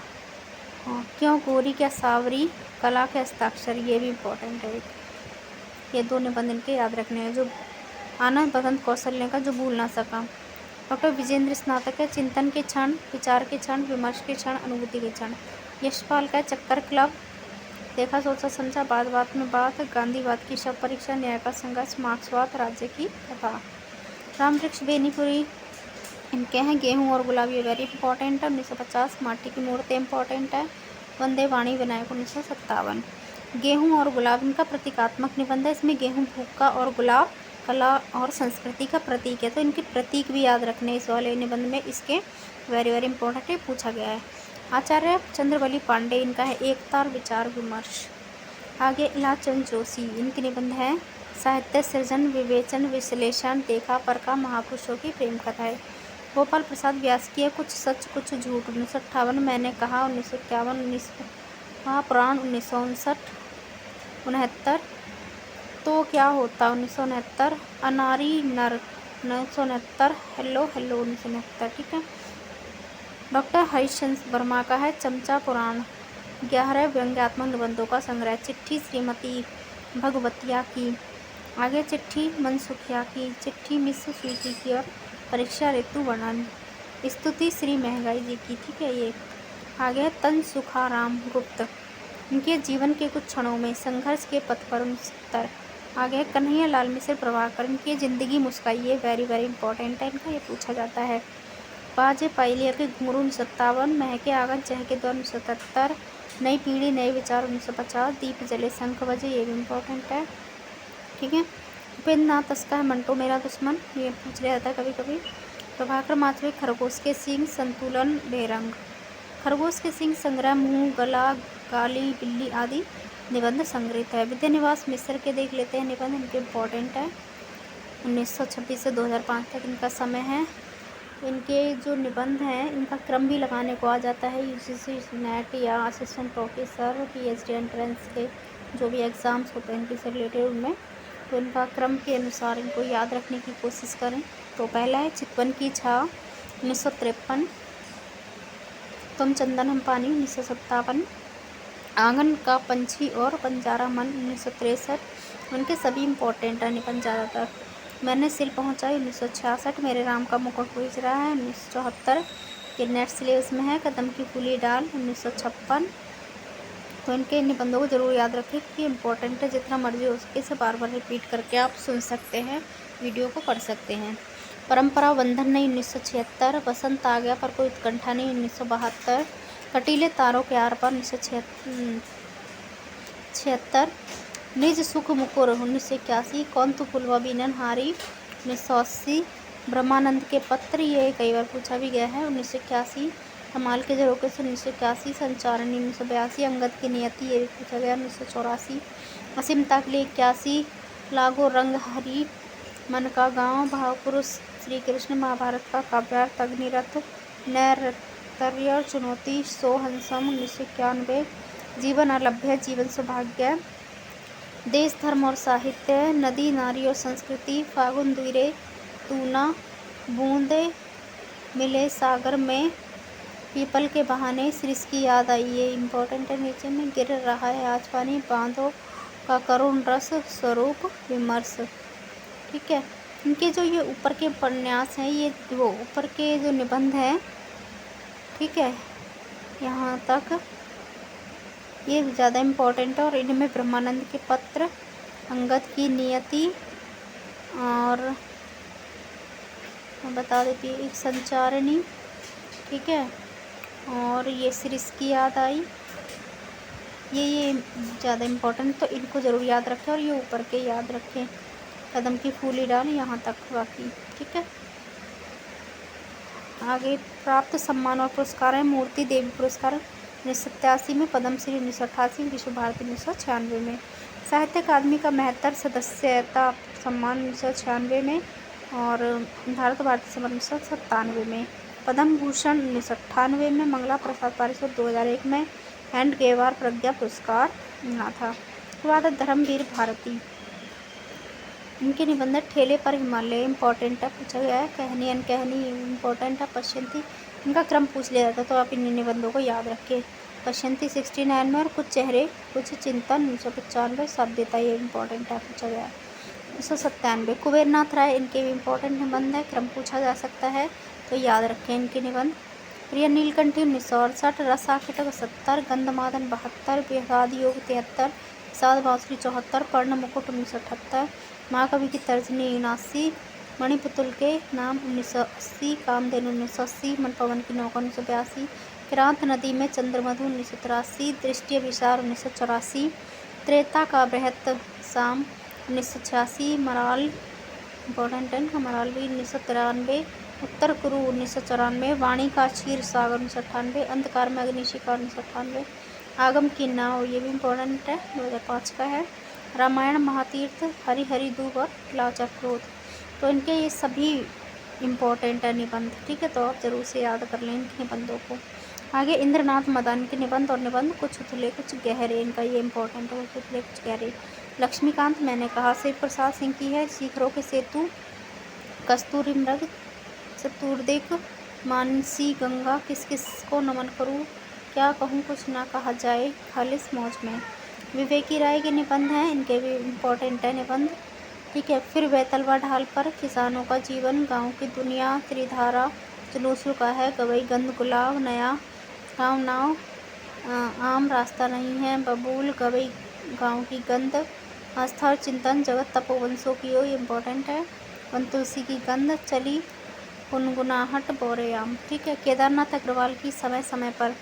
हाँ, क्यों गोरी क्या सावरी, कला के हस्ताक्षर, ये भी इम्पोर्टेंट है। ये दो निबंध इनके याद रखने हैं। जो आनंद बसंत कौशल्य का जो भूल ना सका। डॉक्टर विजेंद्र स्नातक है, चिंतन के क्षण, विचार के क्षण, विमर्श के क्षण, अनुभूति के क्षण। यशपाल का चक्कर क्लब, देखा सोचा समझा, बात बात में बात, गांधीवाद की शव परीक्षा, न्याय का संघर्ष, मार्क्सवाद, राज्य की कथा। रामवृक्ष बेनीपुरी, इनके हैं गेहूं और गुलाब, ये वेरी इंपॉर्टेंट है, 1950। माटी की मूर्तें इंपॉर्टेंट है। वंदे वाणी विनायक 1957। गेहूं और गुलाब, इनका प्रतीकात्मक निबंध है, इसमें गेहूं भूखा और गुलाब कला और संस्कृति का प्रतीक है। तो इनके प्रतीक भी याद रखने इस वाले निबंध में, इसके वेरी वेरी इंपॉर्टेंट है, पूछा गया है। आचार्य चंद्रवली पांडे, इनका है एकता और विचार विमर्श। आगे इलाचंद जोशी, इनके निबंध है साहित्य सृजन, विवेचन, विश्लेषण, देखा परखा, महापुरुषों की प्रेम कथाएं। गोपाल प्रसाद व्यास की है कुछ सच कुछ झूठ, 1958। मैंने कहा 1951, महापुराण 1959। तो क्या होता 1969, अनारी नर 1969, हेलो हेलो 1969। ठीक है। डॉक्टर हरिशंकर वर्मा का है चमचा पुराण, 11 व्यंग्यात्मक निबंधों का संग्रह। चिट्ठी श्रीमती भगवतिया की, आगे चिट्ठी मनसुखिया की, चिट्ठी मिस स्वीटी की और परीक्षा ऋतु वर्णन, स्तुति श्री महंगाई जी की। ठीक है। ये आगे तन सुखाराम गुप्त, इनके जीवन के कुछ क्षणों में, संघर्ष के पथ पर 69। आगे कन्हैया लाल मिश्र प्रभाकर, इनकी ज़िंदगी मुस्काइए, वेरी वेरी इंपॉर्टेंट है इनका, ये पूछा जाता है। बाजे पाइलिया के घुंघरू 1957, महके आंगन चहके द्वार 1977, नई पीढ़ी नए विचार 1950, दीप जले शंख बजे, ये भी इम्पोर्टेंट है। ठीक है। उपेंद्र नाथ तस्का है मंटो मेरा दुश्मन, ये पूछ लिया जाता है कभी कभी। प्रभाकर माचवे खरगोश के सींग, संतुलन बेरंग, खरगोश के सींग संग्रह, मुंह गला काली बिल्ली आदि निबंध संग्रहित है। विद्यानिवास मिश्र के देख लेते हैं निबंध, इनके इम्पोर्टेंट है। 1926 से 2005 तक इनका समय है। इनके जो निबंध हैं इनका क्रम भी लगाने को आ जाता है, यूजीसी नेट या असिस्टेंट प्रोफेसर पीएचडी एंट्रेंस के जो भी एग्ज़ाम्स होते हैं इनके से रिलेटेड उनमें, तो इनका क्रम के अनुसार इनको याद रखने की कोशिश करें। तो पहला है चितवन की छाव 1953, तुम चंदन हम पानी 1957, आंगन का पंछी और बंजारा मन 1963। उनके सभी इम्पोर्टेंट है निबंध ज़्यादातर। मैंने सिल पहुंचाई 1966, मेरे राम का मुकुट पूछ रहा है 1974, ये नेट सिलेबस में है। कदम की फूली डाल 1956। तो इनके निबंधों को जरूर याद रखें कि इम्पोर्टेंट है, जितना मर्जी हो सके इसे बार बार रिपीट करके आप सुन सकते हैं, वीडियो को पढ़ सकते हैं। परंपरा बंधन नहीं 1976, बसंत आ गया पर कोई उत्कंठा नहीं 1972, कटीले तारों के आर पर 1976, निज सुख मुकुर 1981, कौन तू पुलवा बीनन हारी 1980, ब्रह्मानंद के पत्र, ये कई बार पूछा भी गया है 1981, कमाल के झरोके से 1981, संचारणी 1982, अंगद की नियति ये भी पूछा गया 1984, असीमता के लिए 81, लागो रंग हरी मन का गांव, भावपुरुष श्री कृष्ण, महाभारत का काव्यार्थ, अग्निरथ, नैर्तर्य चुनौती, सोहंसम 1991, जीवन अलभ्य जीवन सौभाग्य, देश धर्म और साहित्य, नदी नारी और संस्कृति, फागुन दुइरे तूना, बूंदे मिले सागर में, पीपल के बहाने, सृष्टि की याद आई, ये इम्पोर्टेंट है। नीचे में गिर रहा है आज पानी, बांधों का करुण रस स्वरूप विमर्श। ठीक है। इनके जो ये ऊपर के उपन्यास हैं, ये वो ऊपर के जो निबंध हैं, ठीक है, यहाँ तक ये ज़्यादा इम्पोर्टेंट है। और इनमें ब्रह्मानंद के पत्र, अंगद की नियति और बता देती है एक संचारणी, ठीक है, और ये सृष्टि की याद आई, ये ज़्यादा इम्पोर्टेंट, तो इनको ज़रूर याद रखें और ये ऊपर के याद रखें। कदम की फूली डाल यहाँ तक बाकी। ठीक है। आगे प्राप्त सम्मान और पुरस्कार है, मूर्ति देवी पुरस्कार 1987 में, पद्मश्री 1988 में, विश्व भारती 1996 में, साहित्य अकादमी का 72 सदस्यता सम्मान 1996 में और भारत भारती सम्मान 1997 में, पद्म भूषण 1998 में, मंगला प्रसाद पारितोषिक 2001 में, एंड गेवार प्रज्ञा पुरस्कार मिला था। उसके बाद धर्मवीर भारती, इनके निबंध ठेले पर हिमालय इम्पोर्टेंट है, पूछा गया है। कहनी अनकहनी इम्पोर्टेंट है। पश्यंती, इनका क्रम पूछ लिया जाता है तो आप इन निबंधों को याद रखें। पश्यंती 69 में और कुछ चेहरे कुछ चिंतन 1995, सभ्यता ये इम्पोर्टेंट है, पूछा गया है। 1997 कुबेरनाथ राय, इनके भी इम्पोर्टेंट निबंध है, क्रम पूछा जा सकता है तो याद रखें इनके निबंध। प्रिय नीलकंठी 1968, रसाखटक 70, गंधमादन 72, बेगाद योग 73, साध बांसुरी 74, पर्ण मुकुट 1978, महाकवि की तर्जनी 79, मणिपुतुल के नाम 1980, कामधेनु 1980, मनपवन की नौका 1982, किरांत नदी में चंद्रमधु 1983, दृष्टि विचार 1984, त्रेता का बृहत साम 1986, मराल इम्पोर्टेंट है। हमरालवी 1993, उत्तर कुरु 1994, वाणी का क्षीर सागर 1998, अंधकार में अग्निशिखा 1998, आगम की नाव ये भी इम्पोर्टेंट है 2005 का है। रामायण महातीर्थ, हरि हरि दूब और लाचा क्रोध। तो इनके ये सभी इम्पोर्टेंट है निबंध, ठीक है। तो आप जरूर से याद कर लें इन निबंधों को। आगे इंद्रनाथ मदान के निबंध और निबंध, कुछ उथले कुछ गहरे, इनका ये इम्पोर्टेंट है, कुछ उथले कुछ गहरे। लक्ष्मीकांत मैंने कहा, शिव प्रसाद सिंह की है शिखरों के सेतु, कस्तूरी मृग, चतुर्दिक, मानसी गंगा, किस किस को नमन करूं, क्या कहूं कुछ ना कहा जाए, खालिस मौज में। विवेकी राय के निबंध हैं, इनके भी इम्पोर्टेंट है निबंध, ठीक है। फिर बैतलवा ढाल पर, किसानों का जीवन, गांव की दुनिया, त्रिधारा, जुलूस रुका है, गवई गंध गुलाब, नया गाँव नाव, आम रास्ता नहीं है, बबूल, गवई गाँव की गंध, आस्था और चिंतन, जगत तपोवंशों की ओर, इम्पोर्टेंट है। वन तुलसी की गंध, चली गुनगुनाहट बोरेआम, ठीक है। केदारनाथ अग्रवाल की समय समय पर,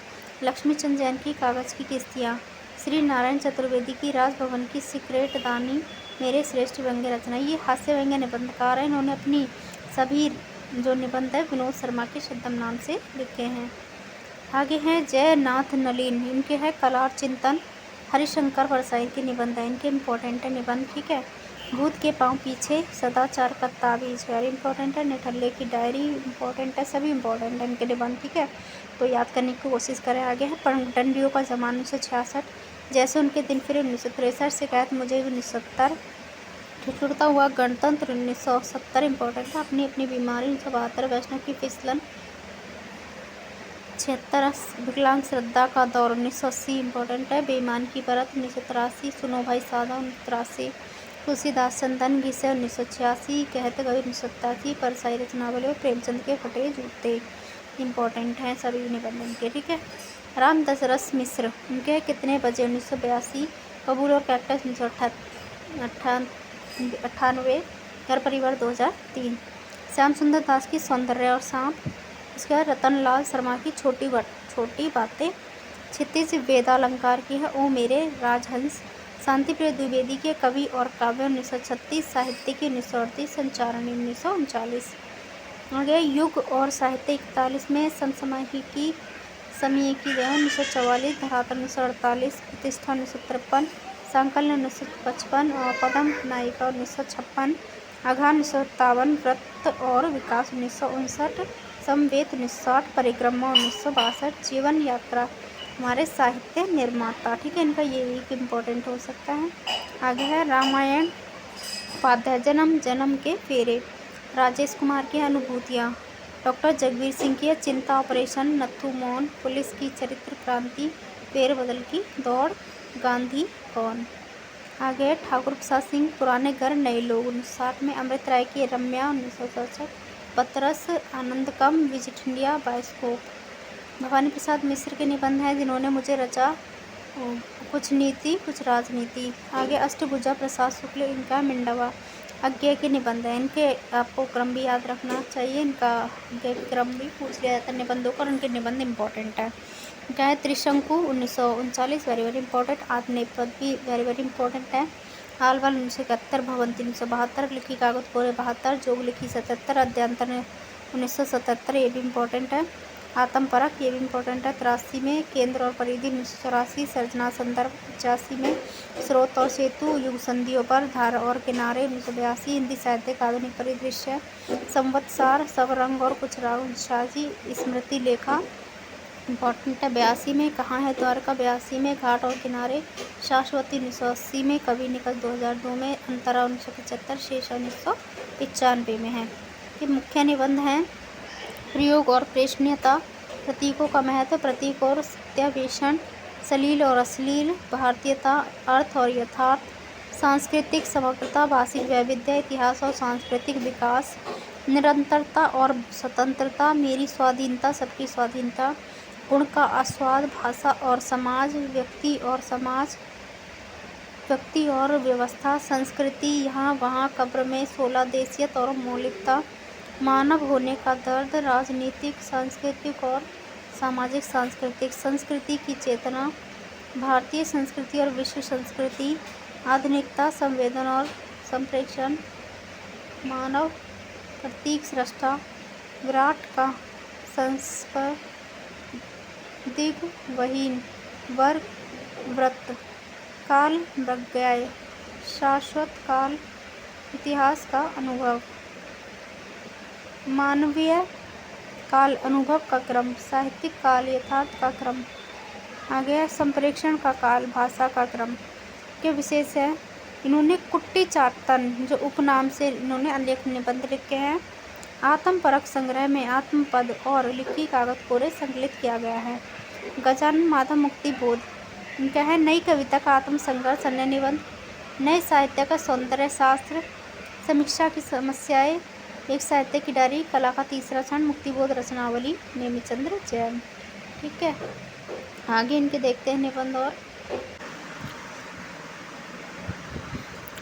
लक्ष्मीचंद जैन की कागज की किस्तियाँ, श्री नारायण चतुर्वेदी की राजभवन की सीक्रेट दानी, मेरे श्रेष्ठ व्यंग्य रचना। ये हास्य व्यंग्य निबंधकार हैं, इन्होंने अपनी सभी जो निबंध है विनोद शर्मा के शब्दम नाम से लिखे हैं। आगे हैं जयनाथ नलिन, इनके हैं कला और चिंतन, हरिशंकर परसाई के निबंध है, इनके इम्पोर्टेंट है निबंध, ठीक है। भूत के पांव पीछे, सदाचार का ताबीज, वेरी इंपॉर्टेंट है। निठल्ले की डायरी इम्पोर्टेंट है, सभी इम्पोर्टेंट है इनके निबंध, ठीक है। तो याद करने की कोशिश करें। आगे है पगडंडियों का जमाना 1966, जैसे उनके दिन फिर 1963, शिकायत मुझे 1970, ठिठुरता हुआ गणतंत्र 1970 इम्पोर्टेंट है। अपनी अपनी बीमारी 1972, वैष्णव की फिसलन 76, विकलांग श्रद्धा का दौर 1980 इम्पोर्टेंट है। बेईमान की परत 1983, सुनो भाई साधा 1983, तुलसीदास चंदन घिसे 1986, कहते कवि 1987, परसाई रचनावली और प्रेमचंद के फटे जूते इम्पोर्टेंट हैं सभी निबंधन के, ठीक है। राम दशरथ मिश्र, उनके कितने बजे 1982, बबूल और कैक्टस 1998, घर परिवार 2003, श्याम सुंदर दास की सौंदर्य और सांप, इसके बाद रतनलाल शर्मा की छोटी बातें, क्षितिज वेदालंकार की है ओ मेरे राजहंस, शांति प्रिय द्विवेदी के कवि और काव्य 1936, साहित्य की 1938, संचारणी 1939। आगे युग और साहित्य 41 में, समसामयिकी की वह 1944, धरातल 1948, प्रतिष्ठा 1953, संकलन 1955 और पदम नायिका 1956, आघान 1957, व्रत और विकास 1959, समवेत 1960, परिक्रमा 1962, जीवन यात्रा हमारे साहित्य निर्माता, ठीक है। इनका ये एक इम्पोर्टेंट हो सकता है। आगे है रामायण उपाध्याय, जन्म के फेरे, राजेश कुमार की अनुभूतियाँ, डॉक्टर जगवीर सिंह की चिंता ऑपरेशन, नथु मौन, पुलिस की चरित्र क्रांति, फेरबदल की दौड़, गांधी कौन। आगे ठाकुर प्रसाद सिंह, पुराने घर नए लोग 1960 में, अमृत राय की रम्या 1967, पतरस, आनंद कम, visit India, bioscope. Bhavani Prasad Mishra के निबंध हैं जिन्होंने मुझे रचा, कुछ नीति कुछ राजनीति। आगे अष्टभुजा प्रसाद शुक्ल, इनका मिंडवा, अज्ञा के निबंध है, इनके आपको क्रम भी याद रखना चाहिए, इनका क्रम भी पूछ लिया जाता है निबंधों का और उनके निबंध इम्पोर्टेंट है। क्या है त्रिशंकु 1939, वेरी वेरी इंपॉर्टेंट। आत्मनेपद भी वेरी वेरी इंपॉर्टेंट है। हालवाल 1971, भवंती 1972, लिखी कागज कोरे 72, जोग लिखी 77, अध्यंतर 1977, ये भी इम्पोर्टेंट है। आत्मपरक ये भी इम्पोर्टेंट है 83 में, केंद्र और परिधि 1984, सर्जना संदर्भ 85 में, स्रोत और सेतु, युग संधियों पर, धार और किनारे 1982, हिंदी साहित्य का आधुनिक परिदृश्य, संवत्सार, सब रंग और कुछ राग शाही, स्मृति लेखा इम्पोर्टेंट है 82 में, कहाँ है द्वारका 82 में, घाट और किनारे, शाश्वती 1980 में, कवि निकल 2002 में, अंतरा 1975, शेषा 1995 में है। ये मुख्य निबंध हैं। प्रयोग और प्रेषणीयता, प्रतीकों का महत्व, प्रतीक और सत्यावेशन, सलील और अश्लील, भारतीयता, अर्थ और यथार्थ, सांस्कृतिक समग्रता, भाषिक वैविध्य, इतिहास और सांस्कृतिक विकास, निरंतरता और स्वतंत्रता, मेरी स्वाधीनता सबकी स्वाधीनता, गुण का आस्वाद, भाषा और समाज, व्यक्ति और व्यवस्था, संस्कृति, यहाँ वहाँ, कब्र में, 16 देशियत और मौलिकता, मानव होने का दर्द, राजनीतिक, सांस्कृतिक और सामाजिक सांस्कृतिक, संस्कृति की चेतना, भारतीय संस्कृति और विश्व संस्कृति, आधुनिकता, संवेदन और संप्रेषण, मानव प्रतीक सृष्टा, विराट का संस्पर, दिग्वहीन, वर्ग वृत्त, काल प्रज्ञाय, शाश्वत काल, इतिहास का अनुभव, मानवीय काल, अनुभव का क्रम, साहित्यिक काल, यथार्थ का क्रम। आगे है संप्रेषण का काल, भाषा का क्रम के विशेष है। इन्होंने कुट्टी चाटन जो उपनाम से इन्होंने अनेक निबंध लिखे हैं। आत्मपरक संग्रह में आत्मपद और लिखी कागज कोरे संकलित किया गया है। गजानन माधव मुक्ति बोध इनका है। नई कविता का आत्मसंघर्ष, अन्य निबंध, नए साहित्य का सौंदर्य शास्त्र, समीक्षा की समस्याएं, एक साहित्य की डायरी, कला का तीसरा क्षण, मुक्तिबोध रचनावली, नेमीचंद्र जैन। ठीक है, आगे इनके देखते हैं निबंध। और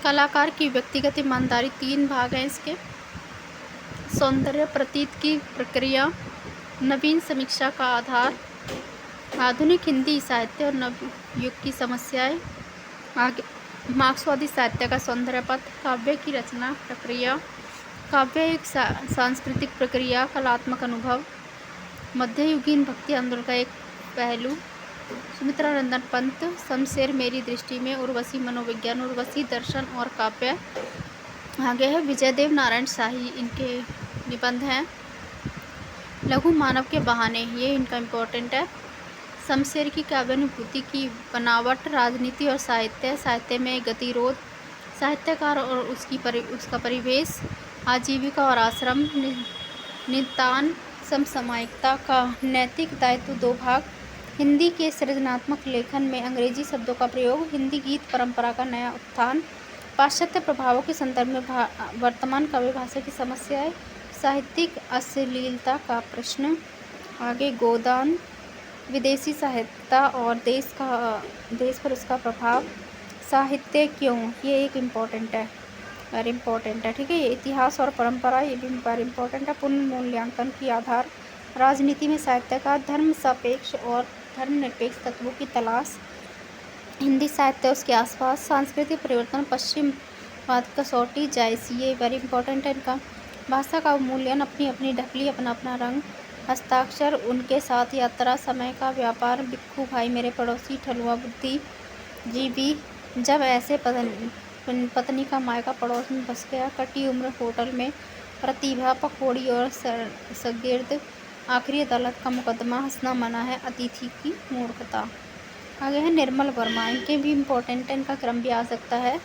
कलाकार की व्यक्तिगत ईमानदारी, 3 भाग हैं इसके। सौंदर्य प्रतीत की प्रक्रिया, नवीन समीक्षा का आधार, आधुनिक हिंदी साहित्य और नवयुग की समस्याएं। आगे मार्क्सवादी साहित्य का सौंदर्य पथ, काव्य की रचना प्रक्रिया, काव्य एक सांस्कृतिक प्रक्रिया, कलात्मक अनुभव, मध्ययुगीन भक्ति आंदोलन का एक पहलू, सुमित्रा नंदन पंत, शमशेर मेरी दृष्टि में, उर्वशी मनोविज्ञान, उर्वशी दर्शन और काव्य। आगे है विजयदेव नारायण शाही, इनके निबंध हैं। लघु मानव के बहाने, ये इनका इम्पोर्टेंट है। शमशेर की काव्यानुभूति की बनावट, राजनीति और साहित्य, साहित्य में गतिरोध, साहित्यकार और उसका परिवेश, आजीविका और आश्रम, नितान समसामयिकता का नैतिक दायित्व, 2 भाग, हिंदी के सृजनात्मक लेखन में अंग्रेजी शब्दों का प्रयोग, हिंदी गीत परंपरा का नया उत्थान, पाश्चात्य प्रभावों के संदर्भ में वर्तमान काव्य भाषा की समस्याएं, साहित्यिक अश्लीलता का प्रश्न। आगे गोदान, विदेशी साहित्यता और देश पर उसका प्रभाव, साहित्य क्यों, ये एक इम्पोर्टेंट है, वेरी इम्पोर्टेंट है। ठीक है, ये इतिहास और परंपरा, ये भी वेरी इम्पोर्टेंट है। पुनर्मूल्यांकन की आधार, राजनीति में साहित्य का, धर्म सापेक्ष और धर्मनिरपेक्ष तत्वों की तलाश, हिंदी साहित्य उसके आसपास, सांस्कृतिक परिवर्तन, पश्चिमवाद कसौटी, जायसी, ये वेरी इंपॉर्टेंट है इनका। भाषा का अवमूल्यन, अपनी अपनी ढकली, अपना अपना रंग, हस्ताक्षर, उनके साथ यात्रा, समय का व्यापार, बिक्खू भाई मेरे पड़ोसी, ठलुआ बुद्धि जीवी, जब ऐसे पत्नी का मायका पड़ोस में बस गया, कटी उम्र होटल में, प्रतिभा, पकौड़ी और सगिर्द, आखिरी अदालत का मुकदमा, हंसना मना है, अतिथि की मूर्खता। आगे है निर्मल वर्मा, इनके भी इम्पोर्टेंट है, इनका क्रम भी आ सकता है,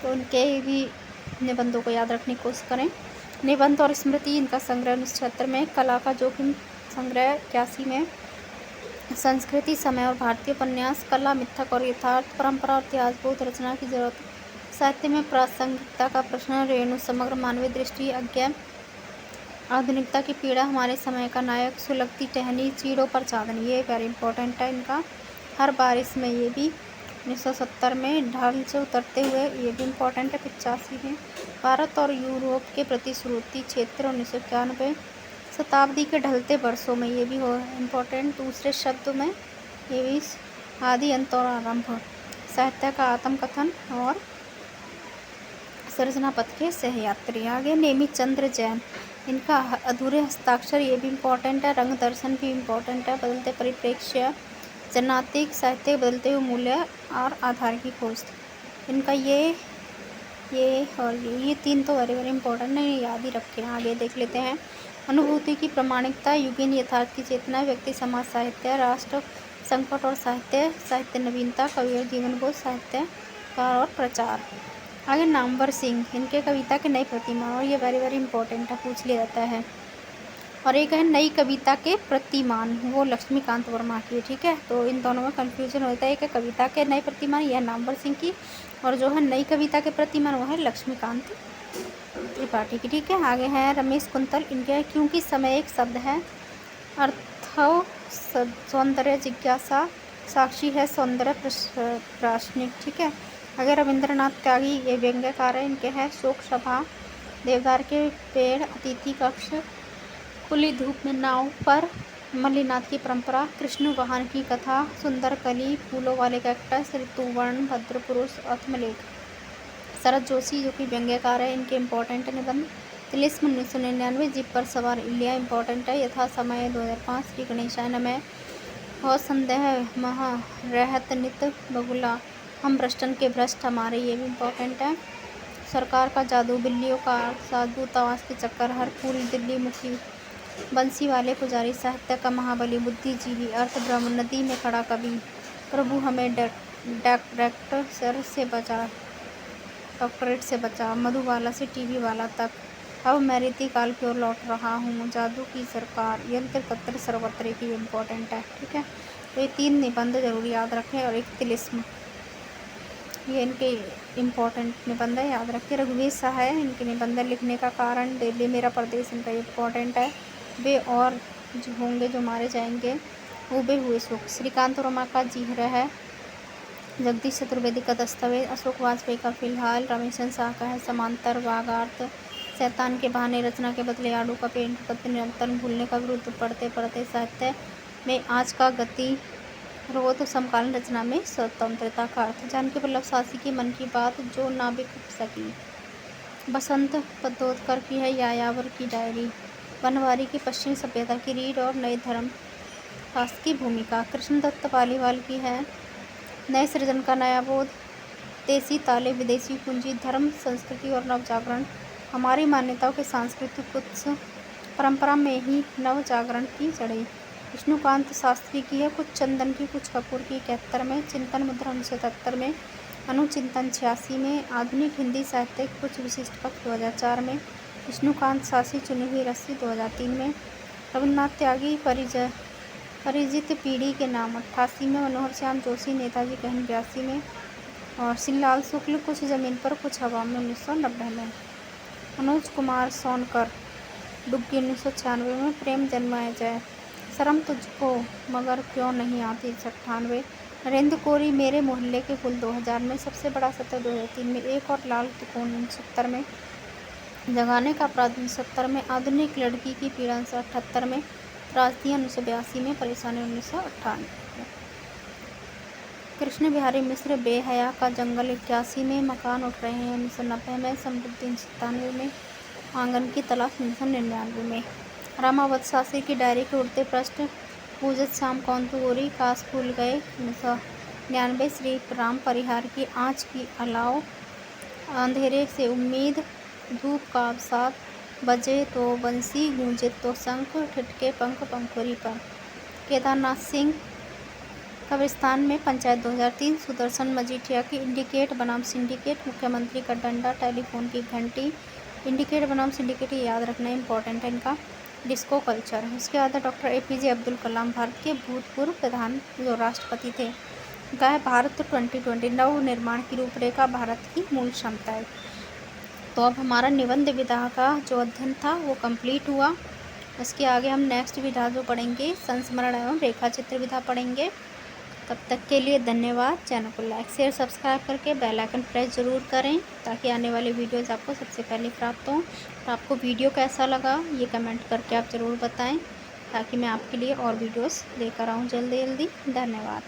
तो इनके भी निबंधों को याद रखने की कोशिश करें। निबंध और स्मृति, इनका संग्रह 1976 में, कला का जोखिम संग्रह 81 में, संस्कृति, समय और भारतीय उपन्यास, कला, मिथक और यथार्थ, परंपरा और इतिहास बोध, रचना की जरूरत, साहित्य में प्रासंगिकता का प्रश्न, रेणु, समग्र मानवीय दृष्टि, अज्ञा, आधुनिकता की पीड़ा, हमारे समय का नायक, सुलगती टहनी, चीड़ों पर चांदनी, ये वेरी इंपॉर्टेंट है इनका। हर बारिश में, ये भी 1970 में, ढाल से उतरते हुए, ये भी इम्पोर्टेंट है 85 में, भारत और यूरोप के प्रति श्रुति क्षेत्र 1991, शताब्दी के ढलते वर्षों में, ये भी हो इम्पोर्टेंट। दूसरे शब्द में, ये भी आदि अंत और आरंभ, साहित्य का आत्मकथन और सृजना पथ के सहयात्री। आगे नेमीचंद्र जैन, इनका अधूरे हस्ताक्षर, ये भी इम्पोर्टेंट है। रंग दर्शन भी इम्पोर्टेंट है। बदलते परिप्रेक्ष्य, जनातिक साहित्य, बदलते हुए मूल्य और आधार की खोज, इनका ये और ये 3 तो वेरी वेरी इंपॉर्टेंट है, याद ही रखें। आगे देख लेते हैं। अनुभूति की प्रामाणिकता, युगीन यथार्थ की चेतना, व्यक्ति समाज साहित्य, राष्ट्र संकट और साहित्य, साहित्य नवीनता, कवि और जीवन बोध, साहित्य का और प्रचार। आगे नामवर सिंह, इनके कविता के नई प्रतिमान, और ये वेरी वेरी इंपॉर्टेंट है, पूछ लिया जाता है। और एक है नई कविता के प्रतिमान, वो लक्ष्मीकांत वर्मा की, ठीक है। तो इन दोनों में कन्फ्यूजन होता है, एक है कविता के नए प्रतिमान, यह नामवर सिंह की, और जो है नई कविता के प्रतिमान वो है लक्ष्मीकांत त्रिपाठी की, ठीक है। आगे है रमेश कुंतल, इनके क्योंकि समय एक शब्द है, अर्थो सौंदर्य जिज्ञासा, साक्षी है सौंदर्य प्राशनिक, ठीक है। आगे रविंद्रनाथ त्यागी, ये व्यंग्यकार है, इनके हैं शोक सभा, देवदार के पेड़, अतिथि कक्ष, खुली धूप में नाव पर, मल्लीनाथ की परंपरा, कृष्ण वाहन की कथा, सुंदर कली, फूलों वाले कैक्टस, ऋतुवर्ण, भद्र पुरुष, आत्मलेख, शरद जोशी जो कि व्यंग्यकार है, इनके इम्पोर्टेंट निबंध। तिलिस्म 1999, जीप पर सवार इलिया इम्पोर्टेंट है। यथा समय 2005, श्री गणेशाय नमः। हो संदेह महा रहत नित बगुला, हम भ्रष्टन के भ्रष्ट हमारे, ये भी इम्पोर्टेंट है। सरकार का जादू, बिल्लियों का साधु, तवास के चक्कर, हर पूरी दिल्ली मुखी, बंसी वाले पुजारी, साहित्य का महाबली, बुद्धिजीवी, अर्थ ब्रह्म, नदी में खड़ा कवि, प्रभु हमें डॉक्टरेट से बचा, मधुबाला से टीवी वाला तक, अब मैं रीति काल की ओर लौट रहा हूँ, जादू की सरकार, यंत्र तंत्र सर्वत्र की इम्पोर्टेंट है। ठीक है, तो ये 3 निबंध जरूर याद रखें और एक तिलिस्म, ये इनके इम्पोर्टेंट निबंध है, याद रखें। रघुवीर शाह है, इनके निबंध लिखने का कारण, दिल्ली मेरा प्रदेश, इनका इम्पोर्टेंट है। वे और जो होंगे जो मारे जाएंगे, उबे हुए सुख, श्रीकांत वर्मा का जीहरा है, जगदीश चतुर्वेदी का दस्तावेज, अशोक वाजपेयी का फिलहाल, रमेशन शाह का है समांतर, वागार्थ, शैतान के बहाने, रचना के बदले आड़ू का पेंट, पत्र निरंतर भूलने का विरुद्ध, पढ़ते पढ़ते, साहित्य में आज का गति रोध, समकालीन रचना में स्वतंत्रता का अर्थ, जानकी वल्लभ शास्त्री की मन की बात जो ना बिक सकी, बसंत पद्मोदकर की है यायावर की डायरी, बनवारी की पश्चिमी सभ्यता की रीढ़ और नए धर्म शास्त्र की भूमिका, कृष्णदत्त पालीवाल की है नए सृजन का नया बोध, देसी ताले विदेशी पूंजी, धर्म संस्कृति और नवजागरण, हमारी मान्यताओं के सांस्कृतिक उत्सव परंपरा में ही नव जागरण की जड़ें, विष्णुकांत शास्त्री की है कुछ चंदन की कुछ कपूर की 71 में, चिंतन मुद्रा 1977 में, अनुचिंतन 86 में, आधुनिक हिंदी साहित्य कुछ विशिष्ट पक्ष 2004 में, विष्णुकांत शास्त्री चुनी हुई रस्सी 2003 में, रविन्द्रनाथ त्यागी परिजित पीढ़ी के नाम 88 में, मनोहर श्याम जोशी नेताजी कहन 82 में, और श्रीलाल शुक्ल कुछ ज़मीन पर कुछ हवा में 1990 में, मनोज कुमार सोनकर डुग्गी 1996 में, प्रेम जन्माया जय, शर्म तुझको मगर क्यों नहीं आती 98, नरेंद्र कोरी मेरे मोहल्ले के फूल 2000 में, सबसे बड़ा सत्य 2003 में, एक और लाल तिकोन 69 में, जगाने का अपराध 1970 में, आधुनिक लड़की की पीड़ा 1978 में, त्रासदियाँ 1982 में, परेशानी 1998 में, कृष्ण बिहारी मिश्र बेहया का जंगल 81 में, मकान उठ रहे हैं 1990 में, समृद्धि 97 में, आंगन की तलाश 1999 में, रामावत शास्त्री की डायरी के उड़ते पृष्ठ, पूजत शाम कौन तू गोरी, काश भूल गए 1999, श्री राम परिहार की आँच की अलाव, अंधेरे से उम्मीद, धूप का अवसाद, बजे तो बंसी गूंजे तो शंख, ठिठके पंख पंखुरी पर, केदारनाथ सिंह कब्रिस्तान में, पंचायत 2003, सुदर्शन मजीठिया की इंडिकेट बनाम सिंडिकेट, मुख्यमंत्री का डंडा, टेलीफोन की घंटी, इंडिकेट बनाम सिंडिकेट याद रखना इंपॉर्टेंट है इनका, डिस्को कल्चर। उसके बाद डॉक्टर APJ अब्दुल कलाम, भारत के भूतपूर्व प्रधान जो राष्ट्रपति थे, गाय भारत 2020 नव निर्माण की रूपरेखा, भारत की मूल क्षमताएं। तो अब हमारा निबंध विधा का जो अध्ययन था वो कंप्लीट हुआ। उसके आगे हम नेक्स्ट विधा जो पढ़ेंगे संस्मरण एवं रेखाचित्र विधा पढ़ेंगे। तब तक के लिए धन्यवाद। चैनल को लाइक शेयर सब्सक्राइब करके बेल आइकन प्रेस ज़रूर करें ताकि आने वाली वीडियोज़ आपको सबसे पहले प्राप्त हों। और आपको वीडियो कैसा लगा ये कमेंट करके आप ज़रूर बताएं ताकि मैं आपके लिए और वीडियोज़ लेकर आऊँ जल्दी जल्दी। धन्यवाद।